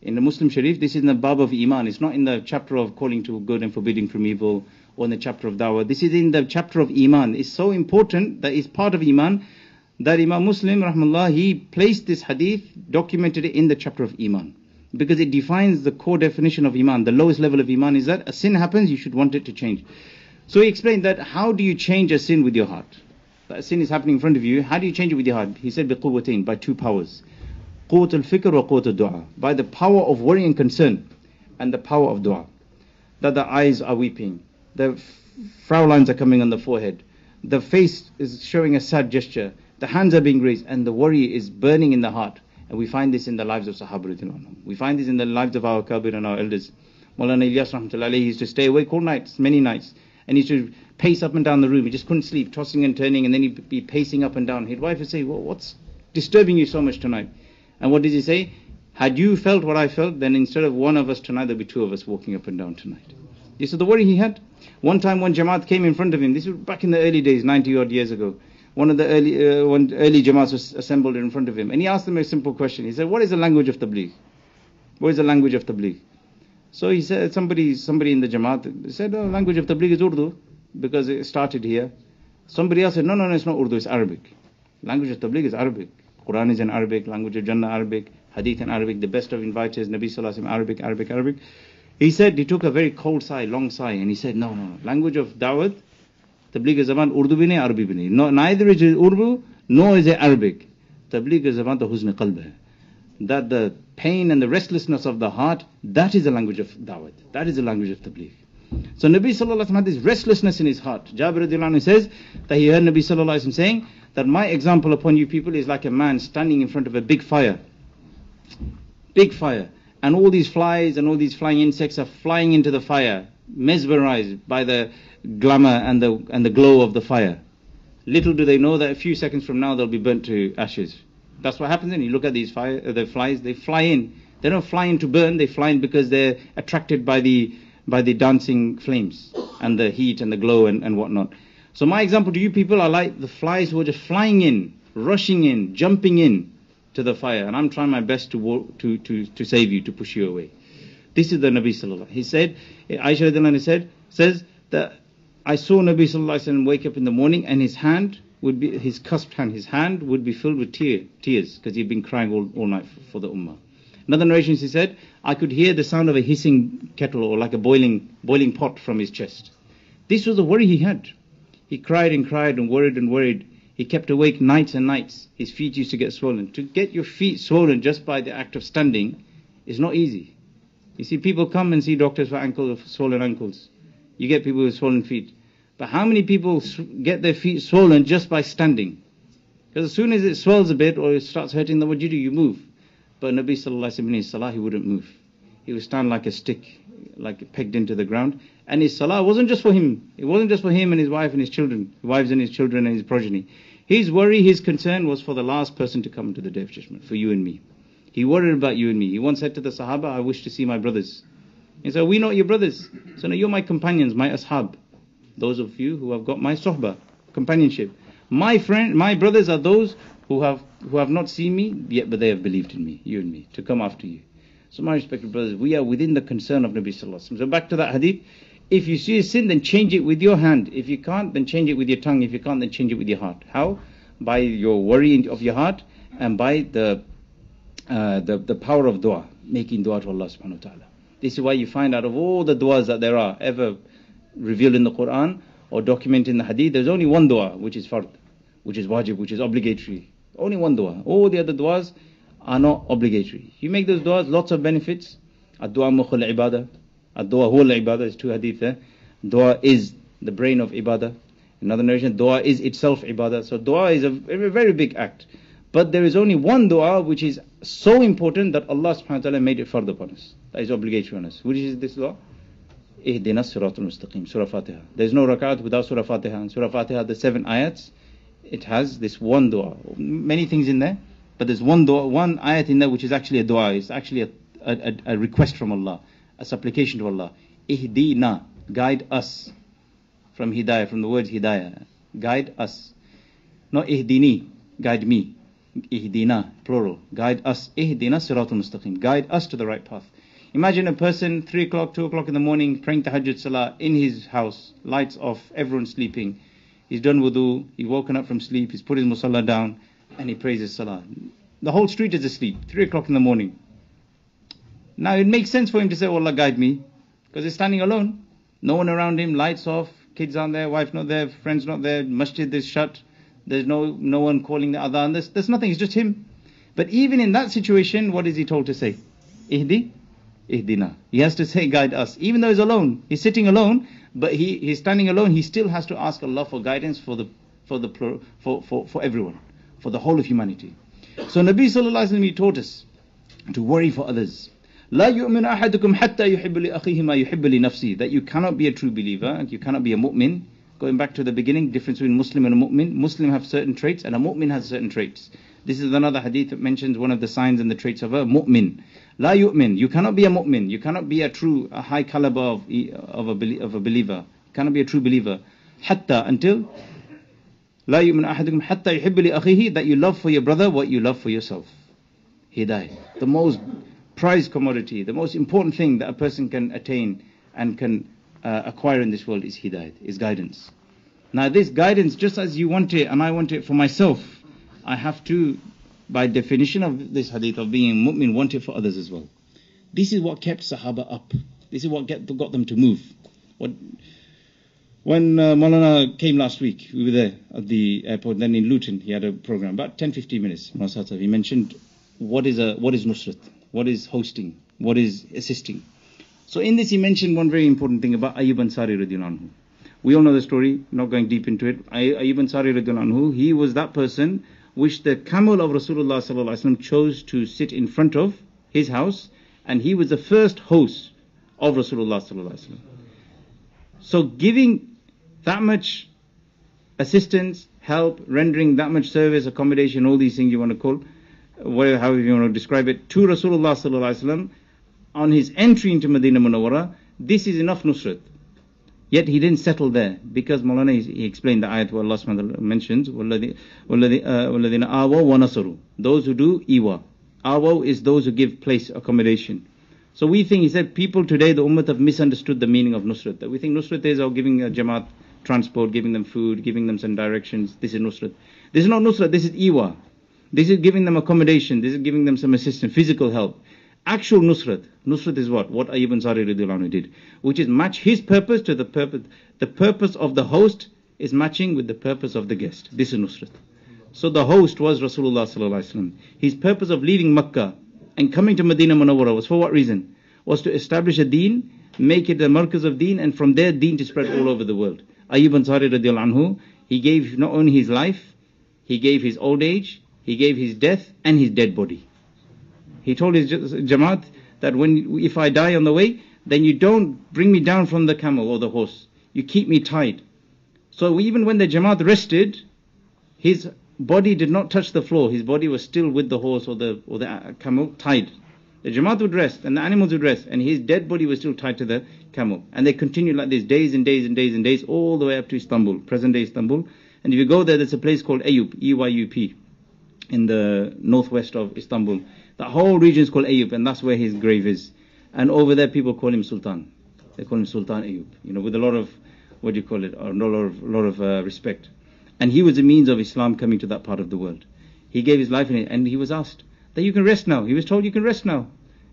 In the Muslim Sharif, this is in the Bab of Imaan. It's not in the chapter of calling to good and forbidding from evil, or in the chapter of Dawah. This is in the chapter of Imaan. It's so important that it's part of Imaan that Imam Muslim, rahmallah, he placed this hadith, documented it in the chapter of Imaan. Because it defines the core definition of Iman. The lowest level of Iman is that a sin happens, you should want it to change. So he explained that how do you change a sin with your heart? That a sin is happening in front of you, how do you change it with your heart? He said, بِقُوَّتَيْن, by two powers. قُوَّةُ الْفِكْرِ وَقُوَّةُ الدُّعَى, by the power of worry and concern, and the power of dua. That the eyes are weeping, the frown lines are coming on the forehead, the face is showing a sad gesture, the hands are being raised, and the worry is burning in the heart. And we find this in the lives of Sahabah. We find this in the lives of our Kabir and our elders. Maulana Ilyas rahmatullahi alayhi used to stay awake all nights, many nights. And he used to pace up and down the room. He just couldn't sleep, tossing and turning, and then he'd be pacing up and down. His wife would say, well, what's disturbing you so much tonight? And what did he say? Had you felt what I felt, then instead of one of us tonight, there'll be two of us walking up and down tonight. This is the worry he had. One time one Jamaat came in front of him. This was back in the early days, 90 odd years ago. One of the early Jamaats was assembled in front of him. And he asked them a simple question. He said, what is the language of Tabligh? What is the language of Tabligh? So he said, somebody in the Jamaat said, oh, language of Tabligh is Urdu, because it started here. Somebody else said, no, it's not Urdu, it's Arabic. Language of Tabligh is Arabic. Quran is in Arabic, language of Jannah Arabic, Hadith in Arabic, the best of inviters, Nabi Sallallahu Alaihi Wasallam, Arabic. He said, he took a very cold sigh, long sigh, and he said, no, language of Dawat, Tabligh Zaban Urdu bhi nahi, Arabi bhi nahi. No, neither is it Urdu, nor is it Arabic. Tabligh Zaban to huzn qalb hai. That the pain and the restlessness of the heart, that is the language of Dawat. That is the language of Tabligh. So Nabi Sallallahu Alaihi Wasallam had this restlessness in his heart. Jabir radhiyallahu anhu says that he heard Nabi Sallallahu Alaihi Wasallam saying that my example upon you people is like a man standing in front of a big fire. Big fire. And all these flies and all these flying insects are flying into the fire, mesmerized by the glamour and the glow of the fire. Little do they know that a few seconds from now they'll be burnt to ashes. That's what happens. And you look at these the flies, they fly in. They don't fly in to burn, they fly in because they're attracted by the dancing flames and the heat and the glow and whatnot. So my example to you people are like the flies who are just flying in, rushing in, jumping in to the fire, and I'm trying my best to save you, to push you away. This is the Nabi Sallallahu Alaihi Wasallam. He said, Aisha radhiyallahu anha says that I saw Nabi Sallallahu Alaihi Wasallam wake up in the morning and his hand would be, his cusped hand, his hand would be filled with tears because he'd been crying all night for the ummah. Another narration, he said, I could hear the sound of a hissing kettle or like a boiling pot from his chest. This was the worry he had. He cried and worried. He kept awake nights and nights. His feet used to get swollen. To get your feet swollen just by the act of standing is not easy. You see, people come and see doctors for swollen ankles. You get people with swollen feet. But how many people get their feet swollen just by standing? Because as soon as it swells a bit or it starts hurting them, what do? You move. But Nabi Sallallahu Alaihi Wasallam in his salah, he wouldn't move. He would stand like a stick, like pegged into the ground. And his salah wasn't just for him. It wasn't just for him and his wife and his children, wives and his children and his progeny. His worry, his concern was for the last person to come to the Day of Judgment, for you and me. He worried about you and me. He once said to the Sahabah, I wish to see my brothers. He said, we not your brothers. So no, you're my companions, my ashab. Those of you who have got my sohbah, companionship. My brothers are those who have not seen me, yet but they have believed in me, you and me, to come after you. So my respected brothers, we are within the concern of Nabi Sallallahu Alaihi Wasallam. So back to that hadith. If you see a sin, then change it with your hand. If you can't, then change it with your tongue. If you can't, then change it with your heart. How? By your worry of your heart and by the power of dua, making dua to Allah subhanahu wa ta'ala. This is why you find out of all the duas that there are ever revealed in the Quran or documented in the hadith, there's only one dua, which is fard, which is wajib, which is obligatory. Only one dua. All the other duas are not obligatory. You make those duas, lots of benefits. Ad-dua mukhul ibadah. Ad-dua huwa al-ibadah, is two hadith there. Dua is the brain of ibadah. Another narration, dua is itself ibadah. So dua is a very, very big act. But there is only one dua which is so important that Allah subhanahu wa ta'ala made it fard upon us. That is obligatory on us. Which is this dua? Ihdinas siratul mustaqim, Surah Fatiha. There is no rakat without Surah Fatiha. And Surah Fatiha, the 7 ayats, it has this one dua. Many things in there, but there's one dua, one ayat in there which is actually a dua. It's actually a request from Allah, a supplication to Allah. Ihdina, guide us. From hidayah, from the words hidayah. Guide us. Not ihdini, guide me. Ihdina, plural. Guide us. Ihdina siratul mustaqim. Guide us to the right path. Imagine a person, 3 o'clock, 2 o'clock in the morning, praying tahajjud salah in his house, lights off, everyone's sleeping. He's done wudu, he's woken up from sleep, he's put his musalla down, and he prays his salah. The whole street is asleep, 3 o'clock in the morning. Now it makes sense for him to say, oh Allah, guide me, because he's standing alone. No one around him, lights off, kids aren't there, wife not there, friends not there, masjid is shut, there's no one calling the adhan, there's nothing, it's just him. But even in that situation, what is he told to say? Ihdina. He has to say, guide us. Even though he's alone, he's sitting alone, but he's standing alone, he still has to ask Allah for guidance for everyone, for the whole of humanity. So Nabi Sallallahu Alaihi Wasallam, he taught us to worry for others. لا يؤمن أحدكم حتى يحب لأخيه ما يحب لنفسه. That you cannot be a true believer, and you cannot be a mu'min. Going back to the beginning, difference between Muslim and a mu'min. Muslim have certain traits, and a mu'min has certain traits. This is another hadith that mentions one of the signs and the traits of a mu'min. La yu'min. You cannot be a mu'min. You cannot be a high caliber of a believer. You cannot be a true believer. Hatta, until La yu'min ahadukum hatta yuhibbu li akhihi, that you love for your brother what you love for yourself. Hidayah. The most prized commodity, the most important thing that a person can attain and can acquire in this world is hidayah, is guidance. Now this guidance, just as you want it and I want it for myself, I have to, by definition of this hadith of being a mu'min, want it for others as well. This is what kept Sahabah up. This is what got them to move. When Maulana came last week, we were there at the airport, then in Luton, he had a program, about 10-15 minutes. He mentioned what is Nusrat, what is hosting, what is assisting. So in this he mentioned one very important thing about Ayyub Ansari radhiyallahu anhu. We all know the story, not going deep into it. Ayyub Ansari radhiyallahu anhu, he was that person which the camel of Rasulullah sallallahu alaihi wasallam chose to sit in front of his house, and he was the first host of Rasulullah sallallahu alaihi wasallam. So giving that much assistance, help, rendering that much service, accommodation, all these things you want to call, however you want to describe it, to Rasulullah sallallahu alaihi wasallam on his entry into Medina Munawwara, this is enough nusrat. Yet he didn't settle there, because Maulana, he explained the ayat where Allah subhanahu wa ta'ala mentions وَالَّذِينَ آوَوا وَنَصَرُوا, those who do iwa. Awaw is those who give place, accommodation. So we think, he said, people today, the ummah, have misunderstood the meaning of nusrat. That we think nusrat is giving a jamaat transport, giving them food, giving them some directions. This is nusrat. This is not nusrat, this is iwa. This is giving them accommodation, this is giving them some assistance, physical help. Actual nusrat. Nusrat is what Ayyub Ansari radhiyallahu anhu did, which is match his purpose to the purpose. The purpose of the host is matching with the purpose of the guest. This is nusrat. So the host was Rasulullah sallallahu alaihi wasallam. His purpose of leaving Makkah and coming to Medina Munawwara was for what reason? Was to establish a deen, make it a Markaz of deen, and from there deen to spread all over the world. Ayyub Ansari radhiyallahu anhu, he gave not only his life, he gave his old age, he gave his death and his dead body. He told his Jamaat that if I die on the way, then you don't bring me down from the camel or the horse. You keep me tied. So even when the Jamaat rested, his body did not touch the floor. His body was still with the horse or the camel, tied. The Jamaat would rest and the animals would rest, and his dead body was still tied to the camel. And they continued like this, days and days and days and days, all the way up to Istanbul, present day Istanbul. And if you go there, there's a place called Eyüp, E-Y-U-P, in the northwest of Istanbul. The whole region is called Eyüp, and that's where his grave is. And over there people call him Sultan. They call him Sultan Eyüp, with a lot of, a lot of respect. And he was the means of Islam coming to that part of the world. He gave his life in it, and he was asked that you can rest now. He was told you can rest now.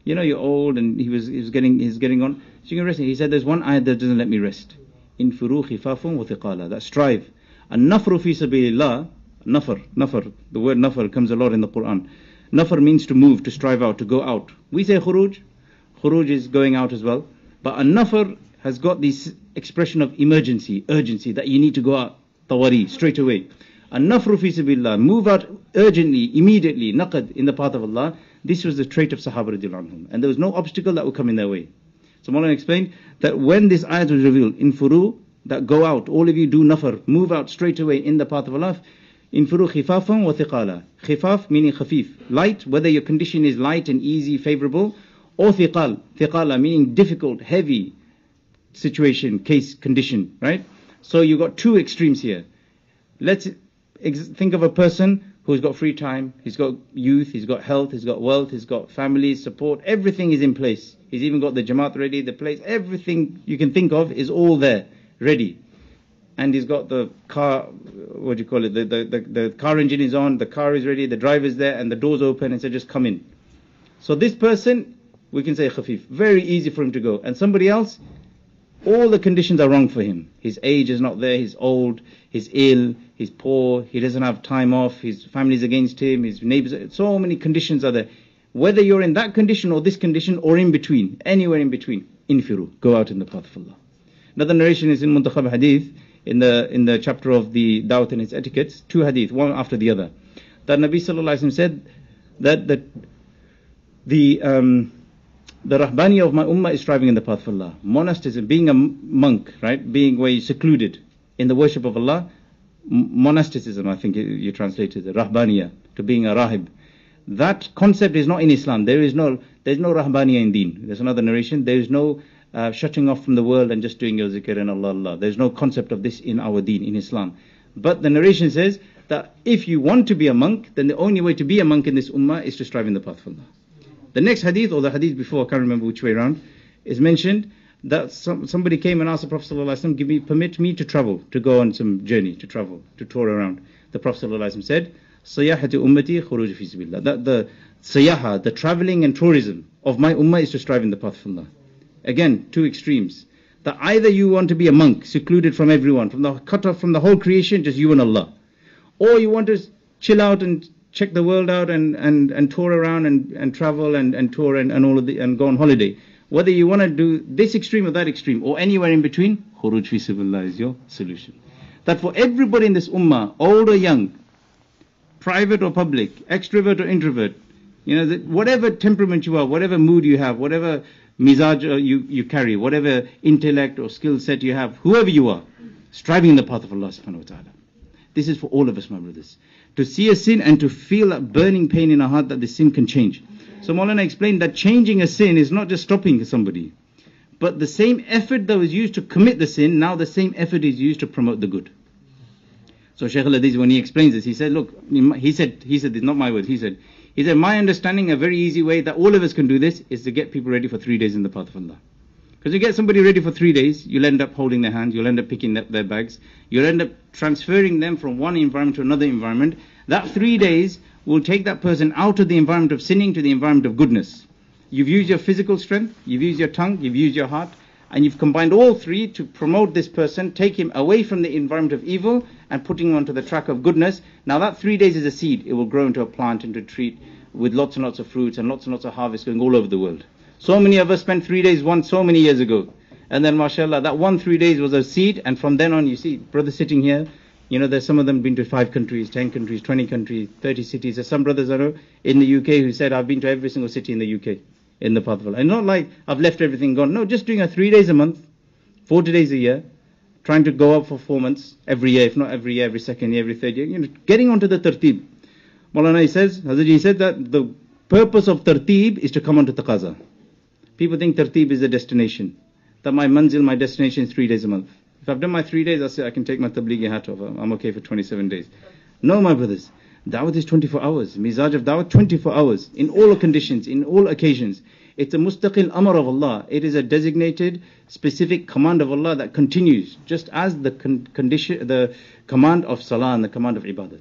You're old, and he's getting on. So you can rest. He said there's one ayat that doesn't let me rest. Infiru khifafun wa thiqala. That strive. An-nafru fi sabilillah. Nafar. The word nafar comes a lot in the Quran. Nafar means to move, to strive out, to go out. We say khuruj. Khuruj is going out as well. But an-nafar has got this expression of emergency, urgency, that you need to go out. Tawari, straight away. An-nafru fi sabilillah. Move out urgently, immediately, naqad, in the path of Allah. This was the trait of Sahaba radhiyallahu anhum. And there was no obstacle that would come in their way. So Maulana explained that when this ayat was revealed, in furu, that go out, all of you do nafar, move out straight away in the path of Allah. Infiru khifafan wa thiqala. Khifaf meaning khafif, light, whether your condition is light and easy, favorable, or thiqala meaning difficult, heavy situation, case, condition, right? So you got two extremes here. Let's think of a person who's got free time, he's got youth, he's got health, he's got wealth, he's got family support, everything is in place. He's even got the Jamaat ready, the place, everything you can think of is all there, ready. And he's got the car, what do you call it, the car engine is on, the car is ready, the driver's there, and the door's open, and said, just come in. So this person, we can say khafif, very easy for him to go. And somebody else, all the conditions are wrong for him. His age is not there, he's old, he's ill, he's poor, he doesn't have time off, his family's against him, his neighbors, so many conditions are there. Whether you're in that condition or this condition or in between, anywhere in between, infiru, go out in the path of Allah. Another narration is in Muntakhab Hadith, in the chapter of the Dawat and its etiquettes, 2 hadith, one after the other. That Nabi Sallallahu Alaihi Wasallam said that the rahbani of my ummah is striving in the path of Allah. Monasticism, being a monk, right, being where you're secluded in the worship of Allah, monasticism, I think you translated it, rahbaniya, to being a rahib. That concept is not in Islam. There's no rahbaniya in deen. There's another narration. There is no shutting off from the world and just doing your zikr and Allah. There's no concept of this in our deen, in Islam. But the narration says that if you want to be a monk, then the only way to be a monk in this ummah is to strive in the path of Allah. The next hadith, or the hadith before, I can't remember which way around, is mentioned that somebody came and asked the Prophet ﷺ, permit me to travel, to go on some journey, to travel, to tour around. The Prophet ﷺ said, Sayahati ummati khuruj fi sabilillah. That the sayaha, the traveling and tourism of my ummah is to strive in the path of Allah. Again, two extremes. That either you want to be a monk, secluded from everyone, cut off from the whole creation, just you and Allah. Or you want to chill out and check the world out and tour around and travel and tour and all of and go on holiday. Whether you want to do this extreme or that extreme, or anywhere in between, khuruj fi sabilillah is your solution. That for everybody in this ummah, old or young, private or public, extrovert or introvert, whatever temperament you are, whatever mood you have, whatever mizaj you carry, whatever intellect or skill set you have, whoever you are, striving in the path of Allah subhanahu wa ta'ala. This is for all of us, my brothers. To see a sin and to feel that burning pain in our heart that the sin can change. So Maulana explained that changing a sin is not just stopping somebody, but the same effort that was used to commit the sin, now the same effort is used to promote the good. So Shaykh al-Hadith, when he explains this, he said, look, he said, it's not my words, he said, my understanding, a very easy way that all of us can do this is to get people ready for 3 days in the path of Allah. Because you get somebody ready for 3 days, you'll end up holding their hands, you'll end up picking up their bags, you'll end up transferring them from one environment to another environment. That 3 days will take that person out of the environment of sinning to the environment of goodness. You've used your physical strength, you've used your tongue, you've used your heart, and you've combined all three to promote this person, take him away from the environment of evil and putting him onto the track of goodness. Now that 3 days is a seed. It will grow into a plant, into a tree with lots and lots of fruits and lots of harvest going all over the world. So many of us spent 3 days once so many years ago. And then mashallah, that 3 days was a seed, and from then on you see brothers sitting here, there's some of them been to 5 countries, 10 countries, 20 countries, 30 cities. There's some brothers I know in the UK who said, I've been to every single city in the UK. In the path of Allah. And not like I've left everything gone. No, just doing a 3 days a month, 40 days a year, trying to go up for 4 months, every year, if not every year, every second year, every third year, getting onto the tartib. Maulana Hazratji said that the purpose of tartib is to come onto taqaza. People think tartib is the destination. That my manzil, my destination is 3 days a month. If I've done my 3 days, I say I can take my tablighi hat off. I'm okay for 27 days. No, my brothers. Dawat is 24 hours. Mizaj of Dawat, 24 hours. In all conditions, in all occasions. It's a mustaqil amr of Allah. It is a designated, specific command of Allah that continues. Just as the the command of salah and the command of ibadat.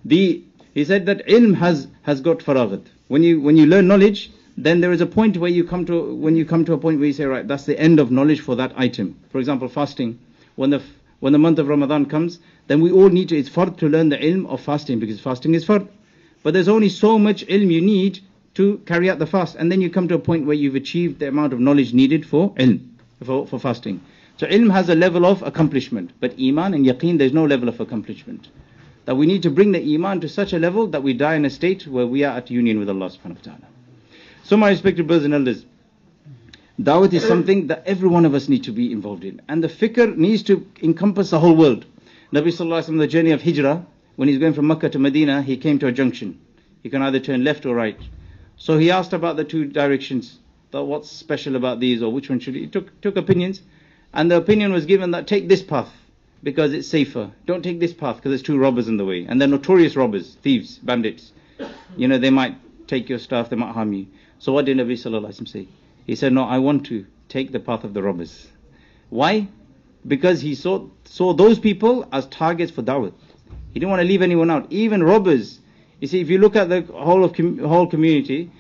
He said that ilm has got faraghat. When you learn knowledge, then there is a point where you come to a point where you say, right, that's the end of knowledge for that item. For example, fasting. When the month of Ramadan comes, then we all need to, it's fard to learn the ilm of fasting, because fasting is fard. But there's only so much ilm you need to carry out the fast, and then you come to a point where you've achieved the amount of knowledge needed for ilm, for fasting. So ilm has a level of accomplishment, but iman and yaqeen, there's no level of accomplishment. That we need to bring the iman to such a level that we die in a state where we are at union with Allah subhanahu wa ta'ala. So my respected brothers and elders, Dawat is something that every one of us need to be involved in. And the fikr needs to encompass the whole world. Nabi sallallahu alaihi wasallam, the journey of hijrah, when he's going from Makkah to Medina, he came to a junction. He can either turn left or right. So he asked about the 2 directions. What's special about these, or which one should he? He took opinions. And the opinion was given that take this path. because it's safer. Don't take this path because there's two robbers in the way. And they're notorious robbers, thieves, bandits. They might take your stuff, they might harm you. So what did Nabi Sallallahu Alaihi Wasallam say? He said, no, I want to take the path of the robbers. Why? Because he saw those people as targets for da'wah. He didn't want to leave anyone out, even robbers. You see, if you look at the whole community,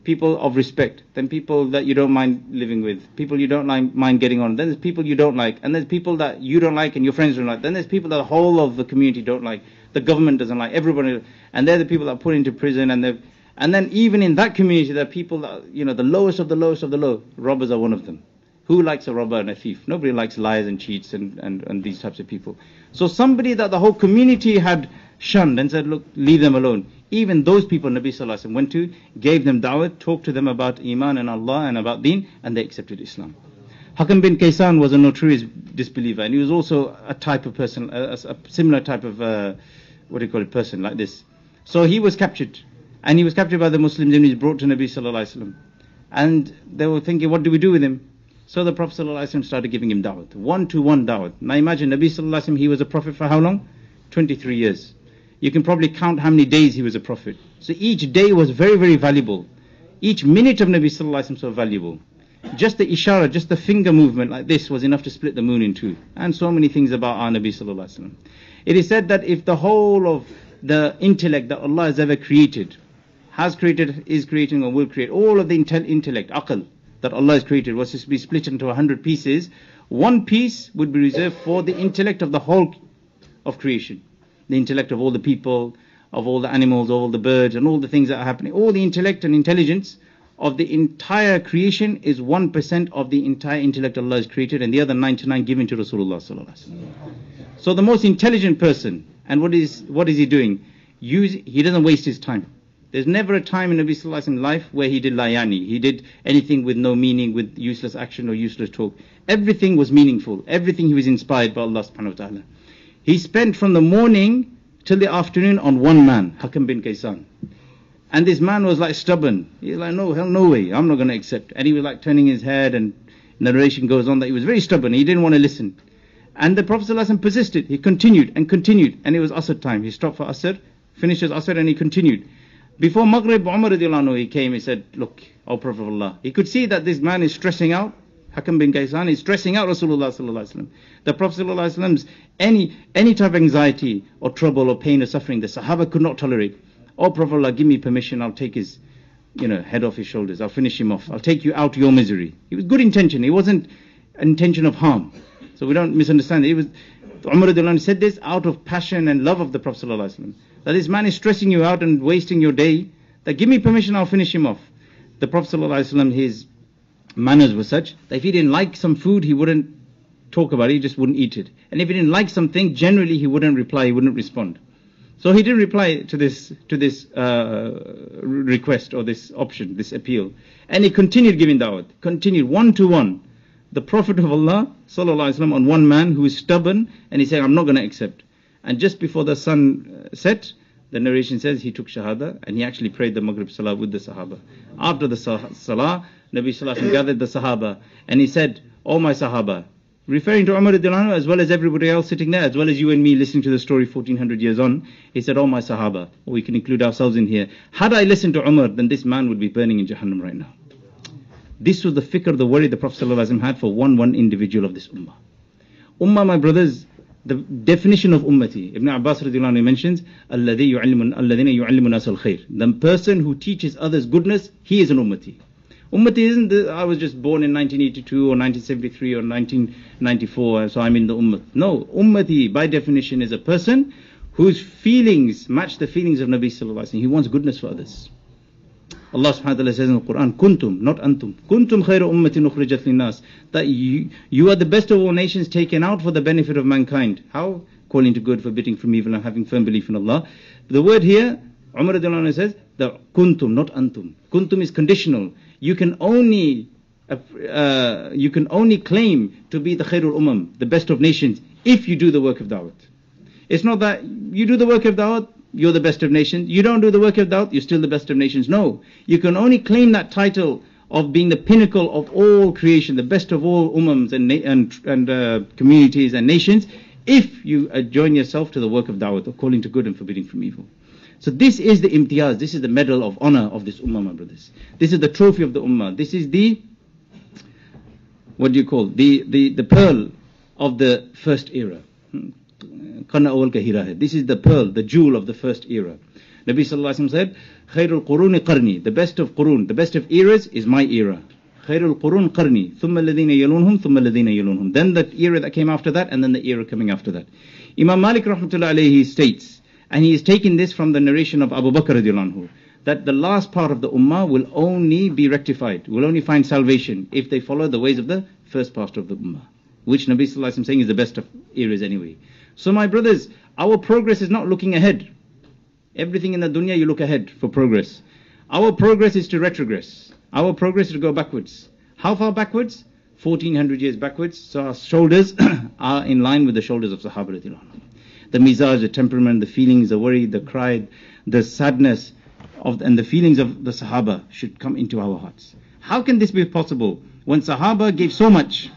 people of respect, then people that you don't mind living with, people you don't mind getting on, then there's people you don't like, and there's people that you don't like and your friends don't like, then there's people that the whole of the community don't like, the government doesn't like, everybody, and they're the people that are put into prison, and then even in that community there are people that, the lowest of the lowest of the low, robbers are one of them. Who likes a robber and a thief? Nobody likes liars and cheats and these types of people. So somebody that the whole community had shunned and said, look, leave them alone. Even those people Nabi Sallallahu Alaihi Wasallam went to, gave them da'wah, talked to them about Imaan and Allah and about Deen, and they accepted Islam. Hakam bin Kaysan was a notorious disbeliever, and he was also a type of person, a similar type of, person like this. So he was captured, and he was captured by the Muslims and he was brought to Nabi Sallallahu Alaihi Wasallam. And they were thinking, what do we do with him? So the Prophet Sallallahu Alaihi Wasallam started giving him da'wah, one-to-one da'wah. Now imagine, Nabi Sallallahu Alaihi Wasallam, he was a prophet for how long? 23 years. You can probably count how many days he was a prophet. So each day was very, very valuable. Each minute of Nabi Sallallahu Alaihi Wasallam was so valuable. Just the ishara, just the finger movement like this was enough to split the moon in two. And so many things about our Nabi Sallallahu Alaihi Wasallam. It is said that if the whole of the intellect that Allah has ever created, has created, is creating or will create, all of the intellect, aql, that Allah has created was to be split into 100 pieces, one piece would be reserved for the intellect of the whole of creation. The intellect of all the people, of all the animals, of all the birds, and all the things that are happening. All the intellect and intelligence of the entire creation is 1% of the entire intellect Allah has created, and the other 99 given to Rasulullah Sallallahu Alaihi Wasallam. So the most intelligent person, and what is he doing? He doesn't waste his time. There's never a time in Nabi Sallallahu Alaihi Wasallam's life where he did layani. He did anything with no meaning, with useless action or useless talk. Everything was meaningful. Everything he was inspired by Allah subhanahu wa ta'ala. He spent from the morning till the afternoon on one man, Hakam bin Kaysan. And this man was like stubborn. He was like, no, hell no way, I'm not going to accept. And he was like turning his head, and narration goes on that he was very stubborn. He didn't want to listen. And the Prophet ﷺ persisted. He continued and continued. And it was Asr time. He stopped for Asr, finished his Asr, and he continued. Before Maghrib, Umar radiallahu anhu, he came, he said, look, O Prophet of Allah. He could see that this man is stressing out. Hakam bin Kaysan is stressing out Rasulullah sallallahu alaihi wasallam. The Prophet sallallahu alaihi wasallam's any type of anxiety or trouble or pain or suffering, the Sahaba could not tolerate. O Prophet of Allah, give me permission, I'll take his head off his shoulders, I'll finish him off, I'll take you out your misery. It was good intention, it wasn't an intention of harm. So we don't misunderstand it. Umar radiallahu anhu said this out of passion and love of the Prophet sallallahu alaihi wasallam. That this man is stressing you out and wasting your day, that give me permission, I'll finish him off. The Prophet ﷺ, his manners were such that if he didn't like some food, he wouldn't talk about it, he just wouldn't eat it. And if he didn't like something, generally he wouldn't reply, he wouldn't respond. So he didn't reply to this request or this option, this appeal. And he continued giving da'wah, continued one-to-one. The Prophet of Allah ﷺ on one man who is stubborn, and he said, I'm not going to accept. And just before the sun set, the narration says he took shahada, and he actually prayed the Maghrib Salah with the Sahabah. After the Salah, Nabi Sallallahu Alaihi Wasallam gathered the Sahaba, and he said, "O my Sahaba," referring to Umar radiallahu anhu as well as everybody else sitting there, as well as you and me listening to the story 1400 years on. He said, "O my Sahaba," or we can include ourselves in here, had I listened to Umar, then this man would be burning in Jahannam right now. This was the fikr, the worry the Prophet Sallallahu Alaihi Wasallam had for one individual of this ummah. Ummah, my brothers, the definition of ummati, Ibn Abbas radiallahu anhu mentions, الَّذِينَ يُعَلِّمُ النَّاسَ الْخَيْرِ. The person who teaches others goodness, he is an ummati. Ummati isn't I was just born in 1982 or 1973 or 1994, so I'm in the ummah. No, ummati by definition is a person whose feelings match the feelings of Nabi Sallallahu Alaihi Wasallam. He wants goodness for others. Allah subhanahu wa ta'ala says in the Quran, kuntum, not antum, kuntum khayra ummatin ukhrijat linnas, that you are the best of all nations taken out for the benefit of mankind. How? Calling to good, forbidding from evil, and having firm belief in Allah. The word here, Umar radiallahu anhu says, the kuntum, not antum. Kuntum is conditional. You can only claim to be the khairul ummam, the best of nations, if you do the work of da'wah. It's not that you do the work of da'wah, you're the best of nations. You don't do the work of da'wah, you're still the best of nations. No, you can only claim that title of being the pinnacle of all creation, the best of all ummams and communities and nations, if you join yourself to the work of da'wah, of calling to good and forbidding from evil. So this is the imtiyaz, this is the medal of honor of this ummah, my brothers. This is the trophy of the ummah. This is the, what do you call, the pearl of the first era. This is the pearl, the jewel of the first era. Nabi sallallahu alaihi wasallam said, Khairul quruni qarni, the best of qurun, the best of eras is my era. Khairul qurun qarni, thumma alladhina yalunhum, thumma alladhina yalunhum. Then the era that came after that, and then the era coming after that. Imam Malik rahmatullah alayhi states, and he is taking this from the narration of Abu Bakr radiallahu anhu, that the last part of the ummah will only be rectified, will only find salvation if they follow the ways of the first part of the ummah, which Nabi sallallahu alaihi wasallam saying is the best of eras anyway. So my brothers, our progress is not looking ahead. Everything in the dunya you look ahead for progress. Our progress is to retrogress. Our progress is to go backwards. How far backwards? 1400 years backwards. So our shoulders are in line with the shoulders of Sahaba radiallahu anhu. The mizaj, the temperament, the feelings, the worry, the cry, the sadness and the feelings of the Sahaba should come into our hearts. How can this be possible when Sahaba gave so much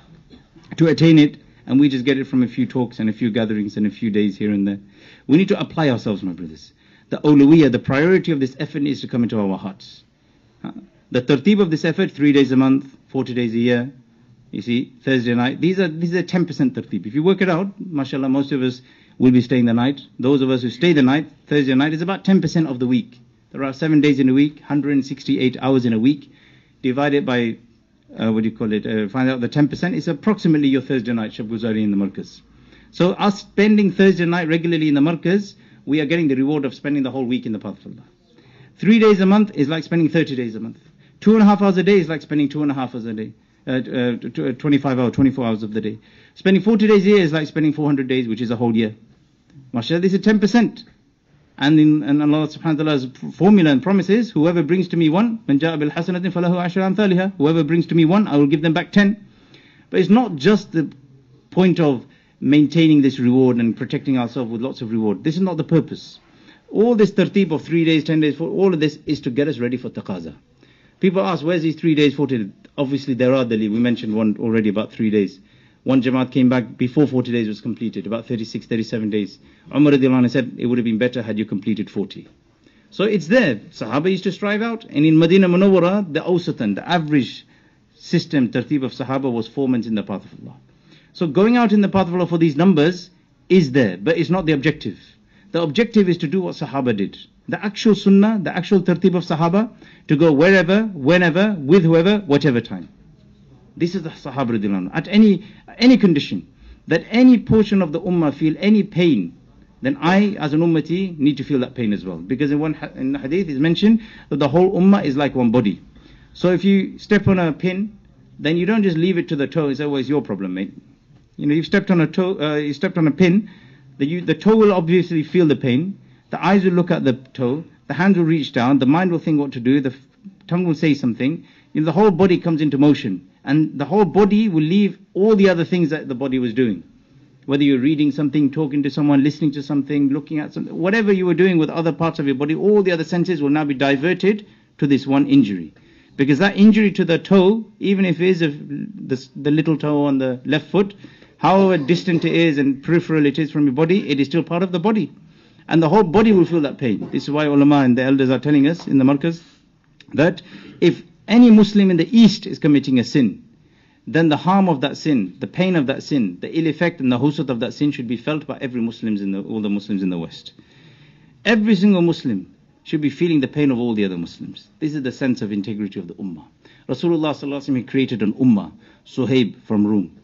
to attain it, and we just get it from a few talks and a few gatherings and a few days here and there? We need to apply ourselves, my brothers. The awlawiyah, the priority of this effort is to come into our hearts. The tartib of this effort, 3 days a month, 40 days a year, you see, Thursday night, these are 10% tartib. If you work it out, mashallah, most of us will be staying the night. Those of us who stay the night, Thursday night, is about 10% of the week. There are 7 days in a week, 168 hours in a week. Divide it by, find out the 10%, it's approximately your Thursday night, Shabguzari in the Markaz. So us spending Thursday night regularly in the Markaz, we are getting the reward of spending the whole week in the path of Allah. 3 days a month is like spending 30 days a month. 2.5 hours a day is like spending 2.5 hours a day. 25 hours, 24 hours of the day. Spending 40 days a year is like spending 400 days, which is a whole year. MashaAllah, this is 10%. And Allah subhanahu wa ta'ala's formula and promise is, whoever brings to me one, مَنْ جَاءَ بِالْحَسَنَةٍ فَلَهُ عَشْرُ أَمْثَالِهَا, whoever brings to me one, I will give them back 10. But it's not just the point of maintaining this reward and protecting ourselves with lots of reward. This is not the purpose. All this tartib of 3 days, 10 days, all of this is to get us ready for taqaza. People ask, where's these 3 days, 40 days? Obviously there are we mentioned one already about 3 days. One Jamaat came back before 40 days was completed, about 36, 37 days. Umar radiallahu anhu said, it would have been better had you completed 40. So it's there. Sahaba used to strive out. And in Madinah Munawwara, the awsatan, the average system, tartib of Sahaba was 4 months in the path of Allah. So going out in the path of Allah for these numbers is there, but it's not the objective. The objective is to do what Sahaba did. The actual sunnah, the actual tartib of Sahaba, to go wherever, whenever, with whoever, whatever time. This is the Sahaba radiallahu anhu. At any condition, that any portion of the ummah feel any pain, then I, as an ummati, need to feel that pain as well. Because in the hadith is mentioned that the whole ummah is like one body. So if you step on a pin, then you don't just leave it to the toe and say, well, it's your problem, mate. You know, you've stepped on a toe, you stepped on a pin, the toe will obviously feel the pain, the eyes will look at the toe, the hands will reach down, the mind will think what to do, the tongue will say something, the whole body comes into motion, and the whole body will leave all the other things that the body was doing. Whether you're reading something, talking to someone, listening to something, looking at something, whatever you were doing with other parts of your body, all the other senses will now be diverted to this one injury. Because that injury to the toe, even if it is the little toe on the left foot, however distant it is and peripheral it is from your body, it is still part of the body. And the whole body will feel that pain. This is why ulama and the elders are telling us in the Markaz that if any Muslim in the East is committing a sin, then the harm of that sin, the pain of that sin, the ill effect and the husat of that sin should be felt by all the Muslims in the West. Every single Muslim should be feeling the pain of all the other Muslims. This is the sense of integrity of the ummah. Rasulullah sallallahu alaihi wasallam created an ummah. Suhaib from Rome,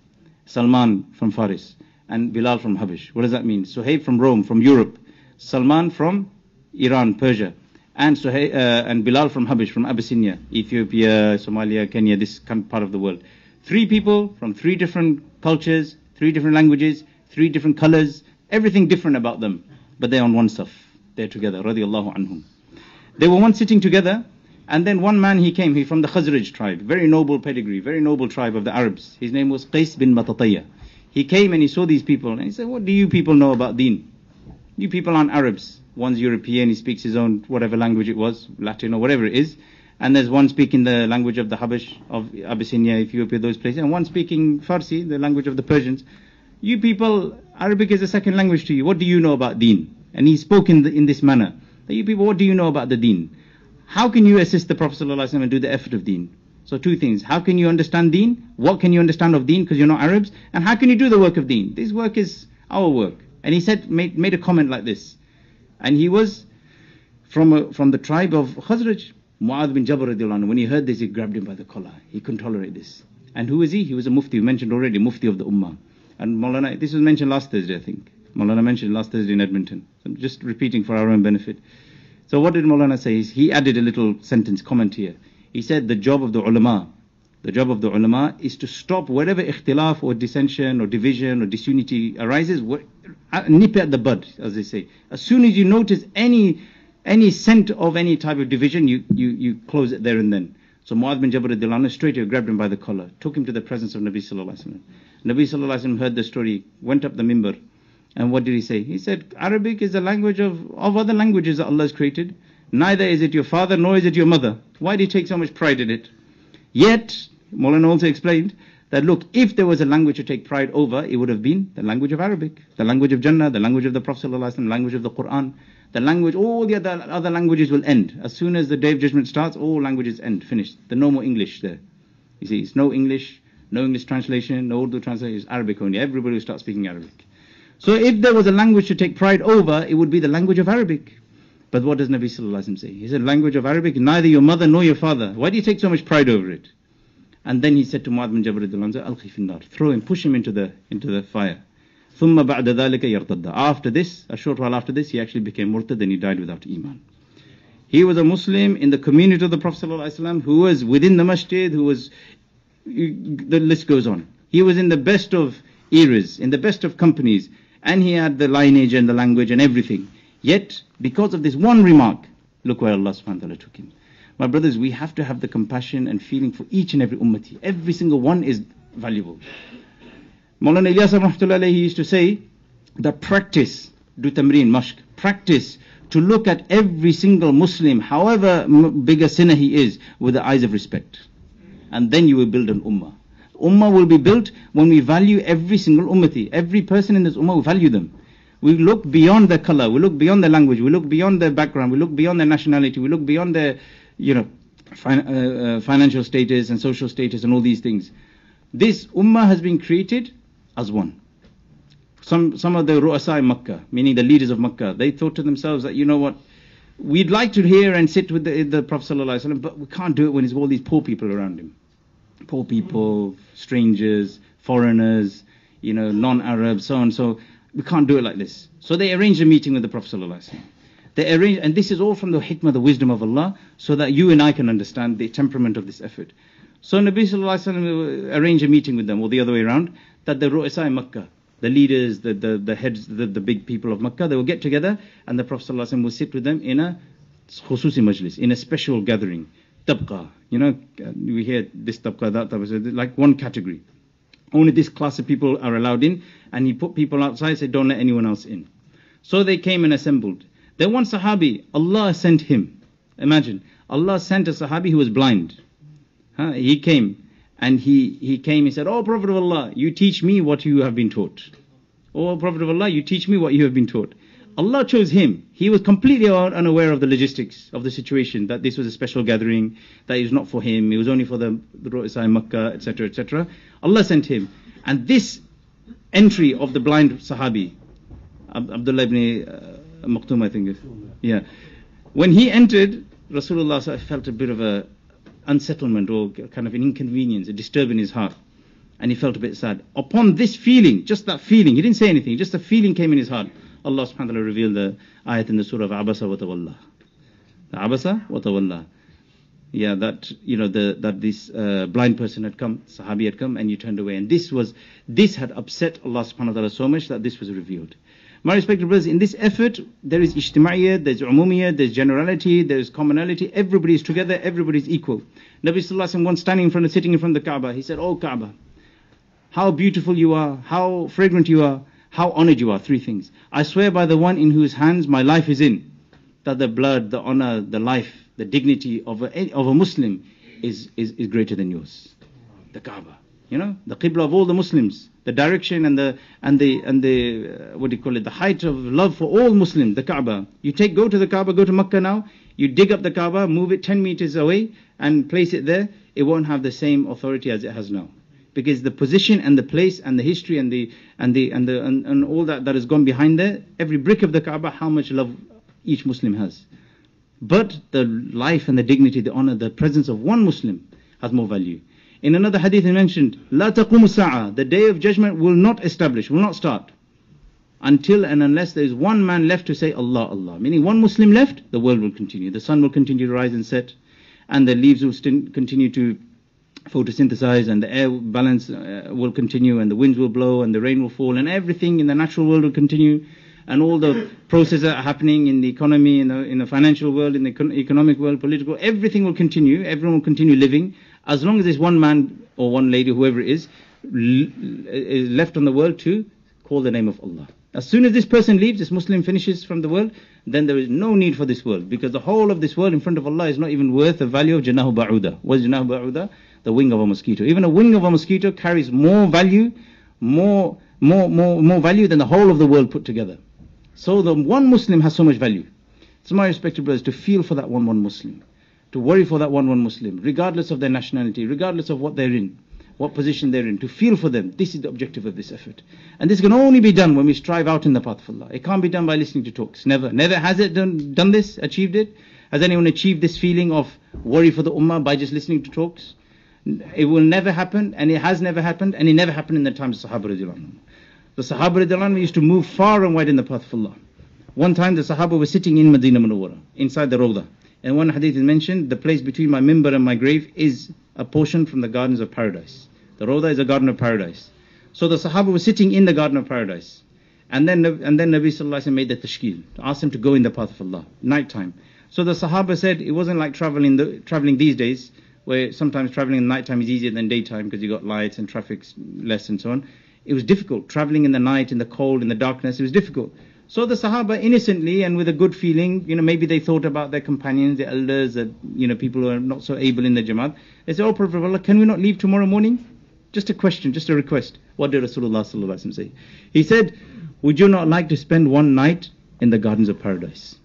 Salman from Faris, and Bilal from Habash. What does that mean? Suhaib from Rome, from Europe, Salman from Iran, Persia, and Bilal from Habash, from Abyssinia, Ethiopia, Somalia, Kenya, this part of the world. 3 people from 3 different cultures, 3 different languages, 3 different colors, everything different about them, but they're on one saf. They're together, radiyallahu anhum. They were once sitting together, and then one man he from the Khazraj tribe, very noble pedigree, very noble tribe of the Arabs. His name was Qais bin Matataya. He came and he saw these people, and he said, what do you people know about deen? You people aren't Arabs. One's European, he speaks his own, whatever language it was, Latin or whatever it is. And there's one speaking the language of the Habash, of Abyssinia, Ethiopia, those places, and one speaking Farsi, the language of the Persians. You people, Arabic is a second language to you. What do you know about deen? And he spoke in this manner. That you people, what do you know about the deen? How can you assist the Prophet ﷺ and do the effort of deen? So two things. How can you understand deen? What can you understand of deen because you're not Arabs? And how can you do the work of deen? This work is our work. And he said, made a comment like this. And he was from the tribe of Hazratji. Mu'adh bin Jabal radiallahu anhu, when he heard this, he grabbed him by the collar. He couldn't tolerate this. And who is he? He was a mufti, we mentioned already, mufti of the ummah. And Maulana, this was mentioned last Thursday, I think. Maulana mentioned last Thursday in Edmonton. So I'm just repeating for our own benefit. So what did Maulana say? He added a little sentence, comment here. He said the job of the ulama is to stop whatever ikhtilaf or dissension or division or disunity arises, nip it at the bud, as they say. As soon as you notice any scent of any type of division, you close it there and then. So Mu'adh bin Jabal radiallahu anhu straight away grabbed him by the collar, took him to the presence of Nabi sallallahu alaihi wasallam. Nabi sallallahu alaihi wasallam heard the story, went up the mimbar, and what did he say? He said, Arabic is a language of other languages that Allah has created. Neither is it your father nor is it your mother. Why do you take so much pride in it? Yet, Maulana also explained that look, if there was a language to take pride over, it would have been the language of Arabic, the language of Jannah, the language of the Prophet ﷺ, the language of the Quran, the language, all the other languages will end. As soon as the Day of Judgment starts, all languages end, finished. There's no more English there. You see, it's no English translation, no Urdu translation, it's Arabic only. Everybody will start speaking Arabic. So if there was a language to take pride over, it would be the language of Arabic. But what does Nabi sallallahu alaihi wasallam say? He said, language of Arabic, neither your mother nor your father. Why do you take so much pride over it? And then he said to Mu'adh bin Jabal radiallahu anhu, Alqi fin nar, throw him, push him into the fire. ثُمَّ بَعْدَ ذَلِكَ يَرْتَدَّ. After this, a short while after this, he actually became murtad and he died without Imaan. He was a Muslim in the community of the Prophet ﷺ, who was within the masjid, the list goes on. He was in the best of eras, in the best of companies, and he had the lineage and the language and everything. Yet, because of this one remark, look where Allah subhanahu wa ta'ala took him. My brothers, we have to have the compassion and feeling for each and every ummati. Every single one is valuable. Maulana Ilyas rahmatullahi alayhi used to say that practice, do tamreen, mashq, practice to look at every single Muslim, however big a sinner he is, with the eyes of respect. And then you will build an ummah. Ummah will be built when we value every single ummati. Every person in this ummah, we value them. We look beyond their color, we look beyond their language, we look beyond their background, we look beyond their nationality, we look beyond their, financial status and social status and all these things. This ummah has been created as one. Some of the ru'asa in Makkah, meaning the leaders of Makkah, they thought to themselves that, you know what, we'd like to hear and sit with the Prophet ﷺ, but we can't do it when there's all these poor people around him. Poor people, strangers, foreigners, non-Arabs, so on. So we can't do it like this. So they arranged a meeting with the Prophet ﷺ. They arranged, and this is all from the hikmah, the wisdom of Allah, so that you and I can understand the temperament of this effort. So Nabi sallallahu alaihi wasallam arranged a meeting with them, or the other way around, that the ru'asa in Makkah, the leaders, the heads, the big people of Makkah, they will get together, and the Prophet sallallahu alaihi wasallam will sit with them in a khususi majlis, in a special gathering, tabqa. We hear this tabqa, that tabqa, like one category. Only this class of people are allowed in, and he put people outside, said don't let anyone else in. So they came and assembled. Then one Sahabi, Allah sent him. Imagine, Allah sent a Sahabi who was blind. He came, and he said, "Oh Prophet of Allah, you teach me what you have been taught. Oh Prophet of Allah, you teach me what you have been taught." Allah chose him. He was completely unaware of the logistics of the situation, that this was a special gathering, that it was not for him, it was only for the Ru'asa in Makkah, etc., etc. Allah sent him. And this entry of the blind Sahabi, Abdullah ibn Maktoum, I think. Yeah. When he entered, Rasulullah felt a bit of a unsettlement or kind of an inconvenience, a disturb in his heart. And he felt a bit sad. Upon this feeling, just that feeling, he didn't say anything, just the feeling came in his heart. Allah subhanahu wa ta'ala revealed the ayat in the surah of Abasa wa Tawalla. Abasa wa Tawalla. Yeah, that this blind person had come, Sahabi had come, and you turned away. And this had upset Allah subhanahu wa ta'ala so much that this was revealed. My respected brothers, in this effort, there is ijtima'iyyah, there's umumiyah, there's generality, there's commonality. Everybody is together, everybody is equal. Nabi sallallahu alaihi wasallam once sitting in front of the Kaaba, he said, "Oh Kaaba, how beautiful you are, how fragrant you are, how honored you are." Three things. I swear by the one in whose hands my life is in, that the blood, the honor, the life, the dignity of a Muslim is greater than yours. The Kaaba, the Qibla of all the Muslims, the direction and the what do you call it, the height of love for all Muslims, the Kaaba. You go to the Kaaba, go to Makkah now, you dig up the Kaaba, move it 10 meters away and place it there, it won't have the same authority as it has now. Because the position and the place and the history and all that has gone behind there, every brick of the Kaaba, how much love each Muslim has. But the life and the dignity, the honor, the presence of one Muslim has more value. In another hadith he mentioned, لا تقوم الساعة, the day of judgment will not establish, will not start, until and unless there is one man left to say Allah, Allah. Meaning one Muslim left, the world will continue. The sun will continue to rise and set, and the leaves will continue to photosynthesize, and the air balance will continue, and the winds will blow, and the rain will fall, and everything in the natural world will continue, and all the processes that are happening in the economy, in the financial world, in the economic world, political, everything will continue, everyone will continue living, as long as there's one man or one lady, whoever it is left on the world to call the name of Allah. As soon as this person leaves, this Muslim finishes from the world, then there is no need for this world, because the whole of this world in front of Allah is not even worth the value of janahu ba'uda. What is janahu ba'uda? The wing of a mosquito. Even a wing of a mosquito carries more value, more value than the whole of the world put together. So the one Muslim has so much value. So my respected brothers, to feel for that one Muslim, to worry for that one Muslim, regardless of their nationality, regardless of what they're in, what position they're in, to feel for them. This is the objective of this effort. And this can only be done when we strive out in the path of Allah. It can't be done by listening to talks. Never has it done this, achieved it. Has anyone achieved this feeling of worry for the ummah by just listening to talks? It will never happen, and it has never happened, and it never happened in the times of Sahaba radiallahu anhu. The Sahaba radiallahu anhu used to move far and wide in the path of Allah. One time the Sahaba were sitting in Medina Munawwara, inside the Rawdah. And one hadith is mentioned, the place between my mimbar and my grave is a portion from the gardens of paradise. The Rawdah is a garden of paradise. So the Sahaba were sitting in the garden of paradise. And then Nabi Sallallahu Alaihi Wasallam made the tashkil, asked them to go in the path of Allah, night time. So the Sahaba said it wasn't like traveling these days, where sometimes traveling in the night time is easier than daytime because you got lights and traffic's less and so on. It was difficult, traveling in the night, in the cold, in the darkness, it was difficult. So the Sahaba innocently and with a good feeling, maybe they thought about their companions, their elders, people who are not so able in the Jamaat. They said, oh Prophet of Allah, can we not leave tomorrow morning? Just a question, just a request. What did Rasulullah Sallallahu Alaihi Wasallam say? He said, would you not like to spend one night in the gardens of paradise?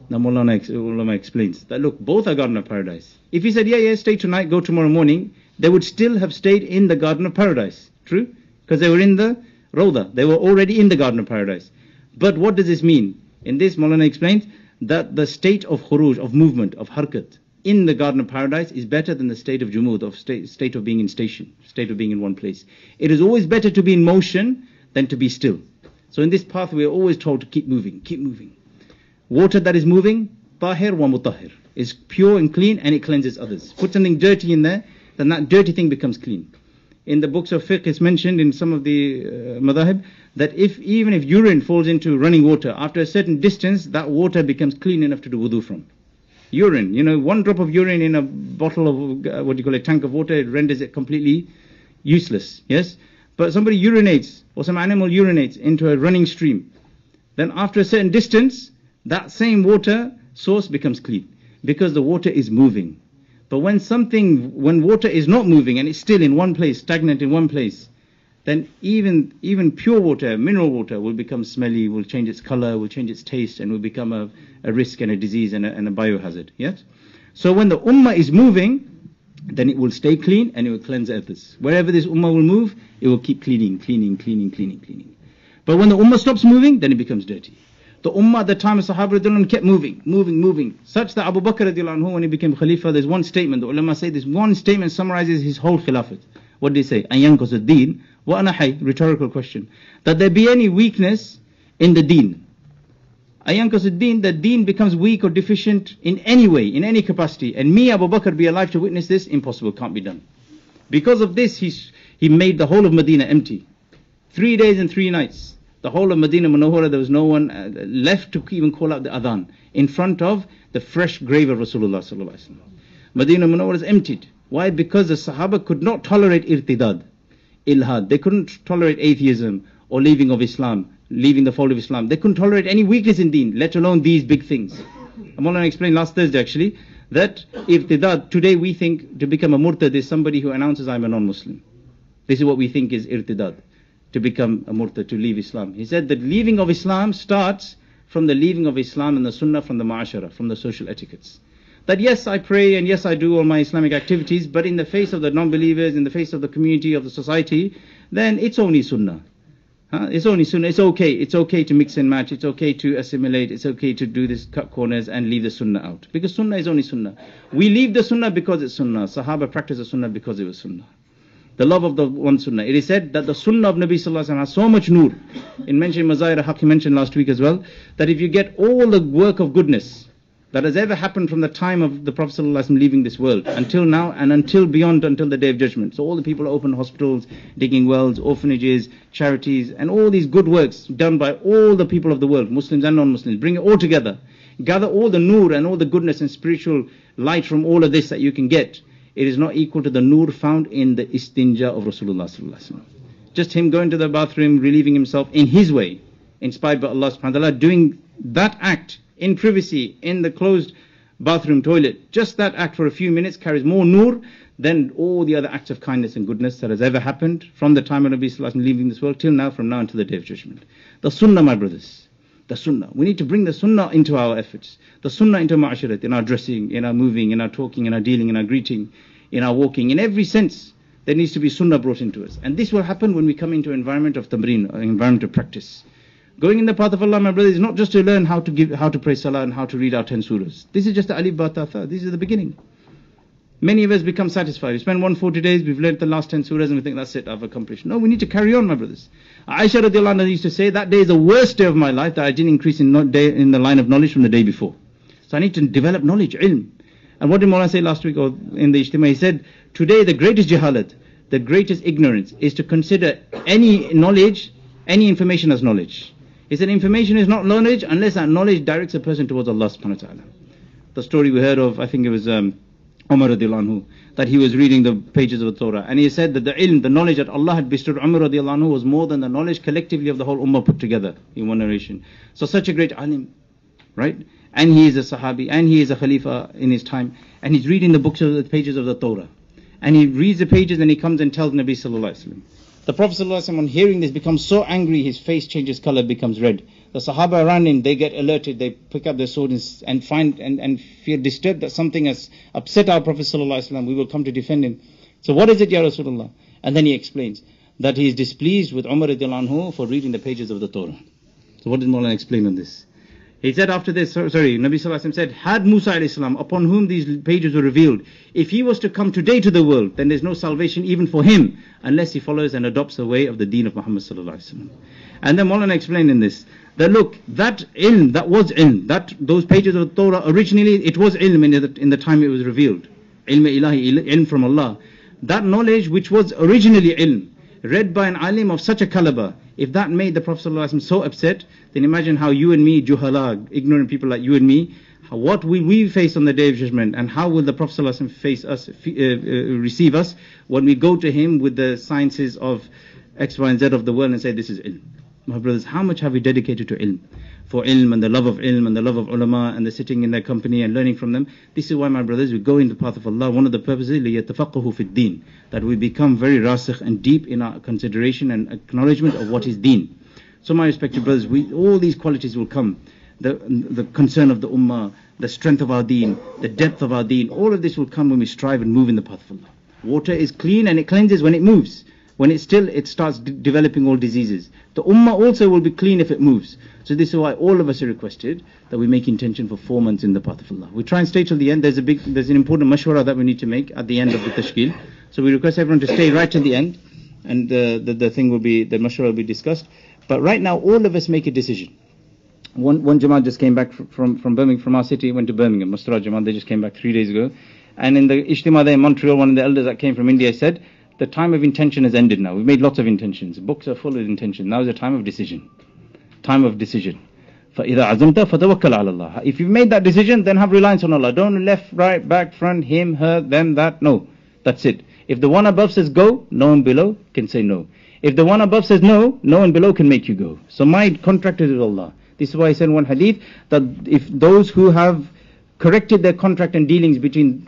Now Maulana explains that look, both are garden of paradise. If he said, yeah, stay tonight, go tomorrow morning, they would still have stayed in the garden of paradise. True? Because they were in the Rawdah. They were already in the garden of paradise. But what does this mean? In this, Maulana explains that the state of khuruj, of movement, of harkat, in the garden of paradise is better than the state of jumud, of state of being in station, state of being in one place. It is always better to be in motion than to be still. So in this path we are always told to keep moving, keep moving. Water that is moving, tahir wa mutahhir, is pure and clean, and it cleanses others. Put something dirty in there, then that dirty thing becomes clean. In the books of fiqh it's mentioned in some of the madhahib that even if urine falls into running water, after a certain distance that water becomes clean enough to do wudu from. Urine, one drop of urine in a bottle of, tank of water, it renders it completely useless, yes? But somebody urinates, or some animal urinates into a running stream, then after a certain distance, that same water source becomes clean, because the water is moving. But when water is not moving and it's still in one place, stagnant in one place, then even pure water, mineral water, will become smelly, will change its color, will change its taste, and will become a risk and a disease and a biohazard. Yes? So when the ummah is moving, then it will stay clean and it will cleanse others. Wherever this ummah will move, it will keep cleaning. But when the ummah stops moving, then it becomes dirty. The ummah at the time of Sahaba radiallahu anhu kept moving. Such that Abu Bakr radiallahu anhu, when he became Khalifa, there's one statement, the ulama say this one statement summarizes his whole Khilafat. What did he say? An yanqus ad-deen wa ana hayy, rhetorical question. That there be any weakness in the deen. An yanqus ad-deen, the deen becomes weak or deficient in any way, in any capacity. And me, Abu Bakr, be alive to witness this? Impossible, can't be done. Because of this, he made the whole of Medina empty. 3 days and 3 nights. The whole of Medina Munawwara, there was no one left to even call out the adhan in front of the fresh grave of Rasulullah Sallallahu Alaihi Wasallam. Medina Munawwara is emptied. Why? Because the Sahaba could not tolerate irtidad, ilhad. They couldn't tolerate atheism or leaving of Islam, leaving the fold of Islam. They couldn't tolerate any weakness in deen, let alone these big things. Maulana explained last Thursday actually that irtidad, today we think to become a murtad is somebody who announces I'm a non-Muslim. This is what we think is irtidad. to become a murtad, to leave Islam. He said that leaving of Islam starts from the leaving of Islam and the sunnah, from the ma'ashara, from the social etiquettes. That yes, I pray and yes, I do all my Islamic activities, but in the face of the non-believers, in the face of the community, of the society, then it's only sunnah. It's only sunnah. It's okay. It's okay to mix and match. It's okay to assimilate. It's okay to do this, cut corners and leave the sunnah out. Because sunnah is only sunnah. We leave the sunnah because it's sunnah. Sahaba practiced the sunnah because it was sunnah. The love of the one sunnah. It is said that the sunnah of Nabi Sallallahu Alaihi Wasallam has so much nur. In mentioning Mazahir al-Haq, he mentioned last week as well, that if you get all the work of goodness that has ever happened from the time of the Prophet ﷺ leaving this world until now and until beyond, until the Day of Judgment. So all the people who open hospitals, digging wells, orphanages, charities, and all these good works done by all the people of the world, Muslims and non-Muslims, bring it all together. Gather all the nur and all the goodness and spiritual light from all of this that you can get. It is not equal to the nur found in the istinja of Rasulullah ﷺ. Just him going to the bathroom, relieving himself in his way, inspired by Allah subhanahu wa ta'ala, doing that act in privacy, in the closed bathroom toilet. Just that act for a few minutes carries more nur than all the other acts of kindness and goodness that has ever happened from the time of Nabi Sallallahu Alaihi Wasallam leaving this world till now, from now until the Day of Judgment. The sunnah, my brothers. The sunnah. We need to bring the sunnah into our efforts. The sunnah into ma'asharat, in our dressing, in our moving, in our talking, in our dealing, in our greeting, in our walking. In every sense, there needs to be sunnah brought into us. And this will happen when we come into an environment of tamreen, an environment of practice. Going in the path of Allah, my brother, is not just to learn how to pray salah and how to read our 10 surahs. This is just the alif ba ta tha. This is the beginning. Many of us become satisfied. We spend 140 days, we've learned the last 10 surahs and we think that's it, I've accomplished. No, we need to carry on, my brothers. Aisha radiallahu anha used to say, that day is the worst day of my life that I didn't increase in the line of knowledge from the day before. So I need to develop knowledge, ilm. And what did Mawlana say last week or in the Ijtema? He said, today the greatest jahalat, the greatest ignorance is to consider any knowledge, any information as knowledge. He said information is not knowledge unless that knowledge directs a person towards Allah subhanahu wa ta'ala. The story we heard of, I think it was Umar radiallahu anhu, that he was reading the pages of the Torah. And he said that the ilm, the knowledge that Allah had bestowed Umar radiallahu anhu was more than the knowledge collectively of the whole ummah put together in one narration. So such a great alim, right? And he is a sahabi, and he is a khalifa in his time. And he's reading the books of the pages of the Torah. And he reads the pages and he comes and tells Nabi sallallahu alaihi wasallam. The Prophet ﷺ, on hearing this, becomes so angry, his face changes color, becomes red. The Sahaba around him, they get alerted, they pick up their swords and find and feel disturbed that something has upset our Prophet ﷺ. We will come to defend him. So what is it, Ya Rasulullah? And then he explains that he is displeased with Umar radiallahu anhu for reading the pages of the Torah. So what did Mawlana explain on this? He said after this, Nabi Sallallahu Alaihi Wasallam said, had Musa alayhi salam, upon whom these pages were revealed, if he was to come today to the world, then there's no salvation even for him, unless he follows and adopts the way of the deen of Muhammad Sallallahu Alaihi Wasallam. And then Maulana explained in this, that look, that ilm, that was ilm, that those pages of the Torah, originally it was ilm in the time it was revealed. Ilm ilahi, ilm from Allah. That knowledge which was originally ilm, read by an alim of such a caliber, if that made the Prophet ﷺ so upset, then imagine how you and me, juhala, ignorant people like you and me, what will we face on the Day of Judgment, and how will the Prophet ﷺ face us, receive us when we go to him with the sciences of X, Y, and Z of the world and say this is ilm. My brothers, how much have we dedicated to ilm? For ilm and the love of ilm and the love of ulama and the sitting in their company and learning from them. This is why, my brothers, we go in the path of Allah. One of the purposes is لِيَتَفَقَّهُ فِي الدِّينِ, that we become very rasikh and deep in our consideration and acknowledgement of what is deen. So my respected brothers, all these qualities will come. The concern of the ummah, the strength of our deen, the depth of our deen, all of this will come when we strive and move in the path of Allah. Water is clean and it cleanses when it moves. When it's still, it starts developing all diseases. The ummah also will be clean if it moves. So this is why all of us are requested that we make intention for 4 months in the path of Allah. We try and stay till the end. There's an important mashwara that we need to make at the end of the tashkil. So we request everyone to stay right till the end, and the thing will be, the mashwara will be discussed. But right now, all of us make a decision. One Jamaat just came back from Birmingham, from our city, went to Birmingham, Mustarad Jamaat. They just came back 3 days ago. And in the Ijtema there in Montreal, one of the elders that came from India said, the time of intention has ended now. We've made lots of intentions. Books are full of intention. Now is the time of decision. Time of decision. فَإِذَا عَزَمْتَ فَتَوَكَّلْ عَلَى اللَّهِ. If you've made that decision, then have reliance on Allah. Don't left, right, back, front, him, her, them, that. No. That's it. If the one above says go, no one below can say no. If the one above says no, no one below can make you go. So my contract is with Allah. This is why I said in one hadith that if those who have corrected their contract and dealings between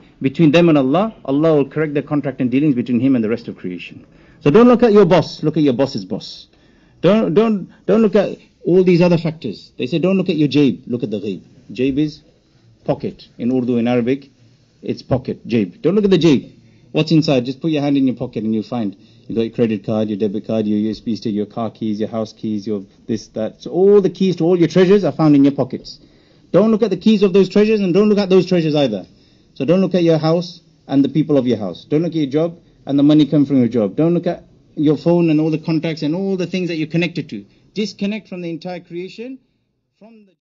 them and Allah, Allah will correct their contract and dealings between him and the rest of creation. So don't look at your boss, look at your boss's boss. Don't look at all these other factors. They say don't look at your jayb, look at the ghaib. Jayb is pocket. In Urdu, in Arabic, it's pocket, jayb. Don't look at the jayb. What's inside? Just put your hand in your pocket and you'll find you got your credit card, your debit card, your USB stick, your car keys, your house keys, your this, that. So all the keys to all your treasures are found in your pockets. Don't look at the keys of those treasures and don't look at those treasures either. So don't look at your house and the people of your house. Don't look at your job and the money come from your job. Don't look at your phone and all the contacts and all the things that you're connected to. Disconnect from the entire creation, from the